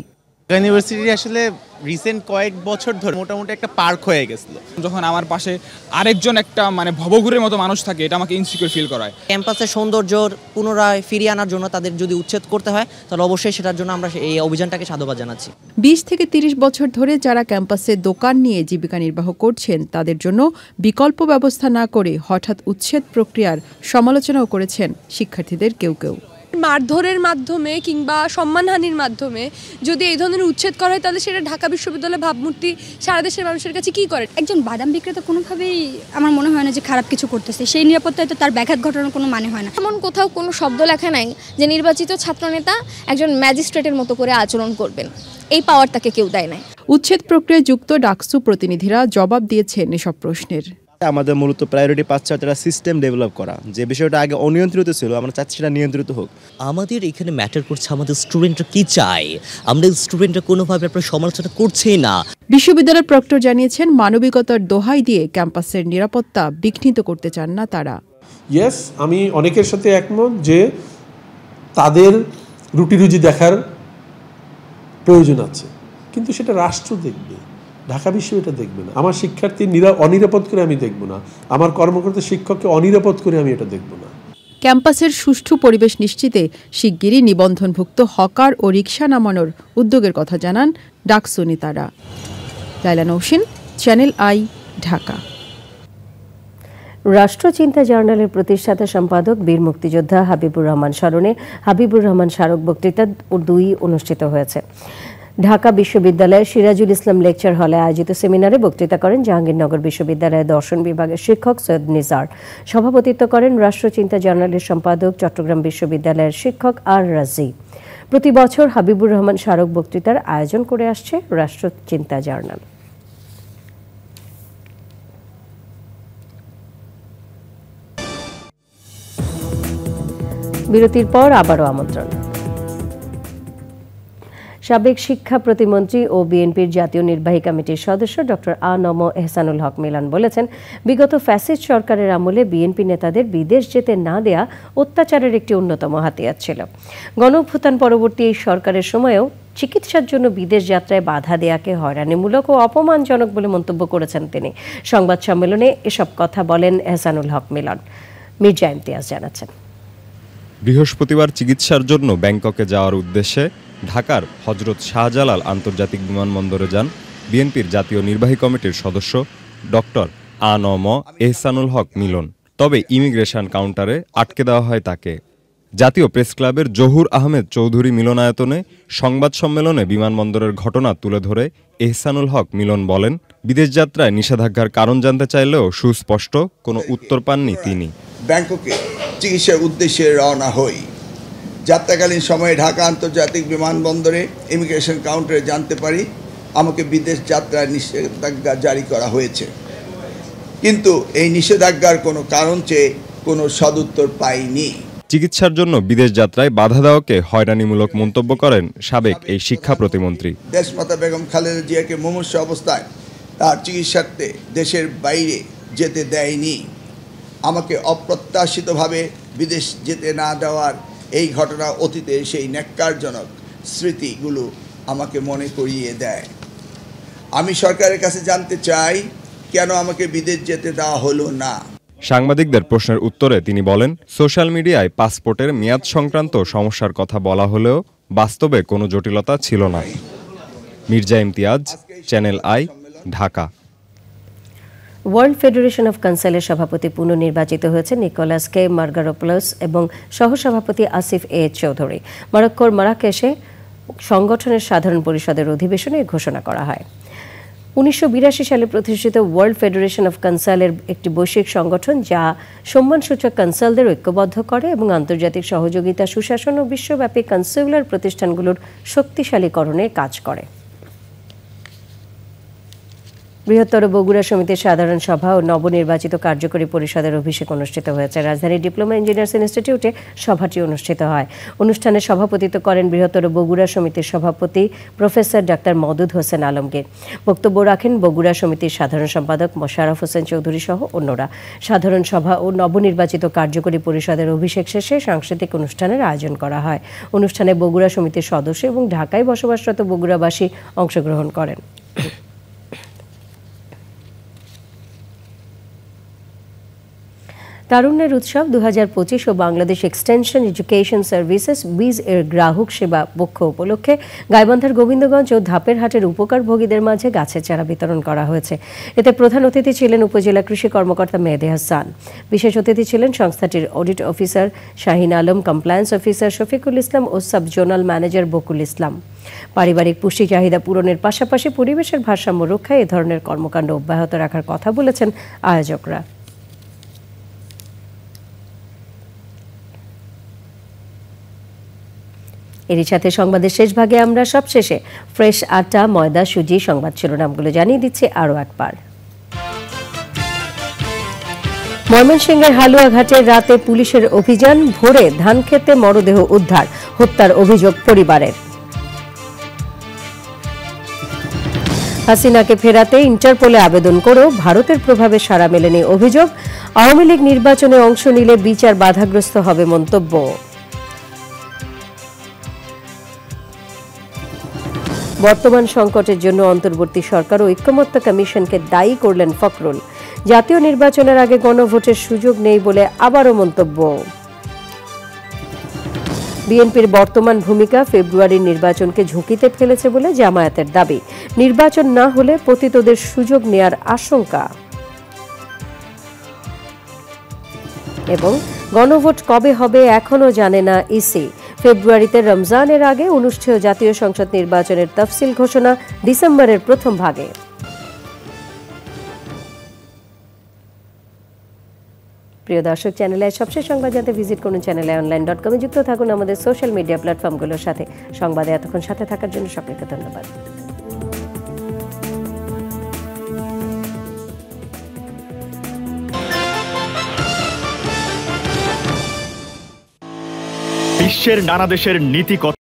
ইউনিভার্সিটি আসলে রিসেন্ট কয়েক বছর ধরে মোটামুটি একটা পার্ক হয়ে গেছিল। যখন আমার পাশে আরেকজন একটা ভবঘুরের মতো মানুষ থাকে, এটা আমাকে ইনসিকিউর ফিল করায়। ক্যাম্পাসের সৌন্দর্য পুনরায় ফিরিয়ে আনার জন্য তাদের যদি উচ্ছেদ করতে হয় তাহলে অবশ্যই সেটার জন্য আমরা এই অভিযানটাকে সাধুবাদ জানাচ্ছি। 20 থেকে 30 বছর ধরে যারা ক্যাম্পাসে দোকান নিয়ে জীবিকা নির্বাহ করছেন তাদের জন্য বিকল্প ব্যবস্থা না করে হঠাৎ উচ্ছেদ প্রক্রিয়ার সমালোচনাও করেছেন শিক্ষার্থীদের কেউ কেউ। মারধরের মাধ্যমে কিংবা সম্মানহানির মাধ্যমে যদি এই ধরনের উচ্ছেদ করা হয় তাহলে সেটা ঢাকা বিশ্ববিদ্যালয়ের ভাবমূর্তি সারা দেশের মানুষের কাছে কি করে? একজন বাদাম বিক্রেতা কোনোভাবেই আমার মনে হয় না যে খারাপ কিছু করতেছে, সেই নিরাপত্তায় তো তার ব্যাঘাত ঘটানোর কোনো মানে হয় না। এমন কোথাও কোনো শব্দ লেখা নাই যে নির্বাচিত ছাত্রনেতা একজন ম্যাজিস্ট্রেটের মতো করে আচরণ করবেন, এই পাওয়ার তাকে কেউ দেয় নাই। উচ্ছেদ প্রক্রিয়ায় যুক্ত ডাকসু প্রতিনিধিরা জবাব দিয়েছেন এসব প্রশ্নের। আমাদের মূলত প্রায়োরিটি পাচ্ছে তারা সিস্টেম ডেভেলপ করা, যে বিষয়টা আগে অনিয়ন্ত্রিত ছিল আমরা চাচ্ছি সেটা নিয়ন্ত্রিত হোক। আমাদের এখানে ম্যাটার করছে আমাদের স্টুডেন্টরা কি চায়, আমরা স্টুডেন্টরা কোনোভাবে আপনার সমালোচনা করছেই না। বিশ্ববিদ্যালয়ের প্রক্টর জানিয়েছেন মানবিকতার দোহাই দিয়ে ক্যাম্পাসের নিরাপত্তা বিঘ্নিত করতে চান না তারা। ইয়েস, আমি অনেকের সাথে একমত যে তাদের রুটি রুজি দেখার প্রয়োজন আছে, কিন্তু সেটা রাষ্ট্র দেখবে, ঢাকা বিশ্ব এটা দেখবে না। আমার শিক্ষার্থী অনিরাপদ করে আমি দেখব না, আমার কর্মকর্তা শিক্ষককে অনিরাপদ করে আমি এটা দেখব না। ক্যাম্পাসের সুষ্ঠু পরিবেশ নিশ্চিতে শিগগিরই নিবন্ধনভুক্ত হকার ও রিকশা নামানোর উদ্যোগের কথা জানান ডাকসু নেতারা। লাইলা নৌসিন, চ্যানেল আই, ঢাকা। রাষ্ট্রচিন্তা জার্নালের প্রতিষ্ঠাতা সম্পাদক বীর মুক্তিযোদ্ধা হাবিবুর রহমান স্মরণে হাবিবুর রহমান স্মারক বক্তৃতা 2 অনুষ্ঠিত হয়েছে। ঢাকা বিশ্ববিদ্যালয়ের সিরাজুল ইসলাম লেকচার হলে আয়োজিত সেমিনারে বক্তৃতা করেন জাহাঙ্গীরনগর বিশ্ববিদ্যালয়ের দর্শন বিভাগের শিক্ষক সৈয়দ নিজার। সভাপতিত্ব করেন রাষ্ট্রচিন্তা জার্নালের সম্পাদক চট্টগ্রাম বিশ্ববিদ্যালয়ের শিক্ষক আর রাজি। প্রতি বছর হাবিবুর রহমান স্মারক বক্তৃতার আয়োজন করে আসছে রাষ্ট্রচিন্তা জার্নাল। বিরতির পর আবারও আমন্ত্রণ। সাবেক শিক্ষা প্রতিমন্ত্রী ও বিএনপির জাতীয় নির্বাহী কমিটির সদস্য ডক্টর আ.ন.ম এহসানুল হক মিলন বলেছেন, বিগত ফ্যাসিস্ট সরকারের আমলে বিএনপি নেতাদের বিদেশ যেতে না দেয়া অত্যাচারের একটি অন্যতম হাতিয়ার ছিল। গণঅভ্যুত্থান পরবর্তী এই সরকারের সময়েও চিকিৎসার জন্য বিদেশ যাত্রায় বাধা দেয়াকে হয়রানিমূলক ও অপমানজনক বলে মন্তব্য করেছেন তিনি। সংবাদ সম্মেলনে এসব কথা বলেন এহসানুল হক মিলন। মির্জা ইমতিয়াজ জানাচ্ছেন, বৃহস্পতিবার চিকিৎসার জন্য ব্যাংককে যাওয়ার উদ্দেশ্যে ঢাকার হজরত শাহজালাল আন্তর্জাতিক বিমানবন্দরে যান বিএনপির জাতীয় নির্বাহী কমিটির সদস্য ডক্টর আ.ন.ম এহসানুল হক মিলন। তবে ইমিগ্রেশন কাউন্টারে আটকে দেওয়া হয় তাকে। জাতীয় প্রেস ক্লাবের জহুর আহমেদ চৌধুরী মিলনায়তনে সংবাদ সম্মেলনে বিমানবন্দরের ঘটনা তুলে ধরে এহসানুল হক মিলন বলেন, বিদেশ যাত্রায় নিষেধাজ্ঞার কারণ জানতে চাইলেও সুস্পষ্ট কোনো উত্তর পাননি তিনি। ব্যাংককে চিকিৎসার উদ্দেশ্যে রওনা হই। যাত্রাকালীন সময়ে ঢাকা আন্তর্জাতিক বিমানবন্দরে ইমিগ্রেশন কাউন্টারে জানতে পারি আমাকে বিদেশ যাত্রায় নিষেধাজ্ঞা জারি করা হয়েছে, কিন্তু এই নিষেধাজ্ঞার কোনো কারণ চেয়ে কোনো সদুত্তর পাইনি। চিকিৎসার জন্য বিদেশ যাত্রায় বাধা দেওয়াকে হয়রানিমূলক মন্তব্য করেন সাবেক এই শিক্ষা প্রতিমন্ত্রী। দেশমাতা বেগম খালেদা জিয়াকে মুমূর্ষু অবস্থায় তার চিকিৎসার্থে দেশের বাইরে যেতে দেয়নি। আমাকে অপ্রত্যাশিতভাবে বিদেশ যেতে না দেওয়ার এই ঘটনা অতীতের সেই ন্যাক্কারজনক স্মৃতিগুলো আমাকে মনে করিয়ে দেয়। আমি সরকারের কাছে জানতে চাই, কেন আমাকে বিদেশ যেতে দেওয়া হলো না। সাংবাদিকদের প্রশ্নের উত্তরে তিনি বলেন, সোশ্যাল মিডিয়ায় পাসপোর্টের মেয়াদ সংক্রান্ত সমস্যার কথা বলা হলেও বাস্তবে কোনো জটিলতা ছিল না। Mirza Imtiaz, channel I, Dhaka. World federation of কাউন্সিলের সভাপতি পুনর্নির্বাচিত হয়েছে নিকোলাস কে মার্গারোপোলস এবং সহসভাপতি আসিফ এ চৌধুরী। মরক্কোর মারাকেশে সংগঠনের সাধারণ পরিষদের অধিবেশনে ঘোষণা করা হয়। 1982 সালে প্রতিষ্ঠিত ওয়ার্ল্ড ফেডারেশন অফ কাউন্সিলের একটি বৈশ্বিক সংগঠন যা সম্মানসূচক কাউন্সিলদের ঐক্যবদ্ধ করে এবং আন্তর্জাতিক সহযোগিতা, সুশাসন ও বিশ্বব্যাপী কাউন্সিলর প্রতিষ্ঠানগুলোর শক্তিশালীকরণে কাজ করে। বৃহত্তর বগুড়া সমিতির সাধারণ সভা ও নবনির্বাচিত কার্যকরী পরিষদের অভিষেক অনুষ্ঠিত হয়েছে। রাজধানীর ডিপ্লোমা ইঞ্জিনিয়ার্স ইনস্টিটিউটে সভাটি অনুষ্ঠিত হয়। অনুষ্ঠানে সভাপতিত্ব করেন বৃহত্তর বগুড়া সমিতির সভাপতি প্রফেসর ডাক্তার মওদুদ হোসেন আলমগীর। বক্তব্য রাখেন বগুড়া সমিতির সাধারণ সম্পাদক মোশাররফ হোসেন চৌধুরী সহ অন্যরা। সাধারণ সভা ও নবনির্বাচিত কার্যকরী পরিষদের অভিষেক শেষে সাংস্কৃতিক অনুষ্ঠানের আয়োজন করা হয়। অনুষ্ঠানে বগুড়া সমিতির সদস্য এবং ঢাকায় বসবাসরত বগুড়াবাসী অংশগ্রহণ করেন। তারুণ্যের উৎসব 2025 ও বাংলাদেশ এক্সটেনশন এডুকেশন সার্ভিসেস বিজ এর গ্রাহক সেবা পক্ষ উপলক্ষে গাইবান্ধার গোবিন্দগঞ্জ ও ধাপেরহাটের উপকারভোগীদের মাঝে গাছের চারা বিতরণ করা হয়েছে। এতে প্রধান অতিথি ছিলেন উপজেলা কৃষি কর্মকর্তা মেহেদী হাসান। বিশেষ অতিথি ছিলেন সংস্থাটির audit officer Shahin Alam, compliance officer Shafiqul Islam ও sub zonal manager Bakul Islam. পারিবারিক পুষ্টি চাহিদা পূরণের পাশাপাশি পরিবেশের ভারসাম্য রক্ষায় এ ধরনের কর্মকাণ্ড অব্যাহত রাখার কথা বলেছেন আয়োজকরা। এরই সাথে সংবাদের শেষ ভাগে আমরা সবশেষে ফ্রেশ আটা, ময়দা, সুজি সংবাদ শিরোনামগুলো জানিয়ে দিচ্ছি আরও একবার। ময়মনসিংহের হালুয়াঘাটের রাতে পুলিশের অভিযান, ভোরে ধানক্ষেতে মরদেহ উদ্ধার, হত্যার অভিযোগ পরিবারের। হাসিনাকে ফেরাতে ইন্টারপোলে আবেদন করেও ভারতের প্রভাবে সাড়া মেলেনি অভিযোগ। আওয়ামী লীগ নির্বাচনে অংশ নিলে বিচার বাধাগ্রস্ত হবে মন্তব্য। বর্তমান সংকটের জন্য অন্তর্বর্তী সরকার ও ঐক্যমত্য কমিশনকে দায়ী করলেন ফখরুল। জাতীয় নির্বাচনের আগে গণভোটের সুযোগ নেই বলে আবারও মন্তব্য। বিএনপির বর্তমান ভূমিকা ফেব্রুয়ারির নির্বাচনকে ঝুঁকিতে ফেলেছে বলে জামায়াতের দাবি। নির্বাচন না হলে পতিতদের সুযোগ নেয়ার আশঙ্কা। এবং গণভোট কবে হবে এখনও জানে না ইসি। ফেব্রুয়ারিতে রমজানের আগে অনুষ্ঠেয় জাতীয় সংসদ নির্বাচনের তফসিল ঘোষণা ডিসেম্বরের প্রথম ভাগে। প্রিয় দর্শক, চ্যানেলে সবশেষ সংবাদ জানতে ভিজিট করুন channelionline.com-এ। যুক্ত থাকুন আমাদের সোশ্যাল মিডিয়া প্ল্যাটফর্মগুলোর সাথে। সংবাদে এতক্ষণ সাথে থাকার জন্য সকলকে ধন্যবাদ। বিশ্বের নানা দেশের নীতি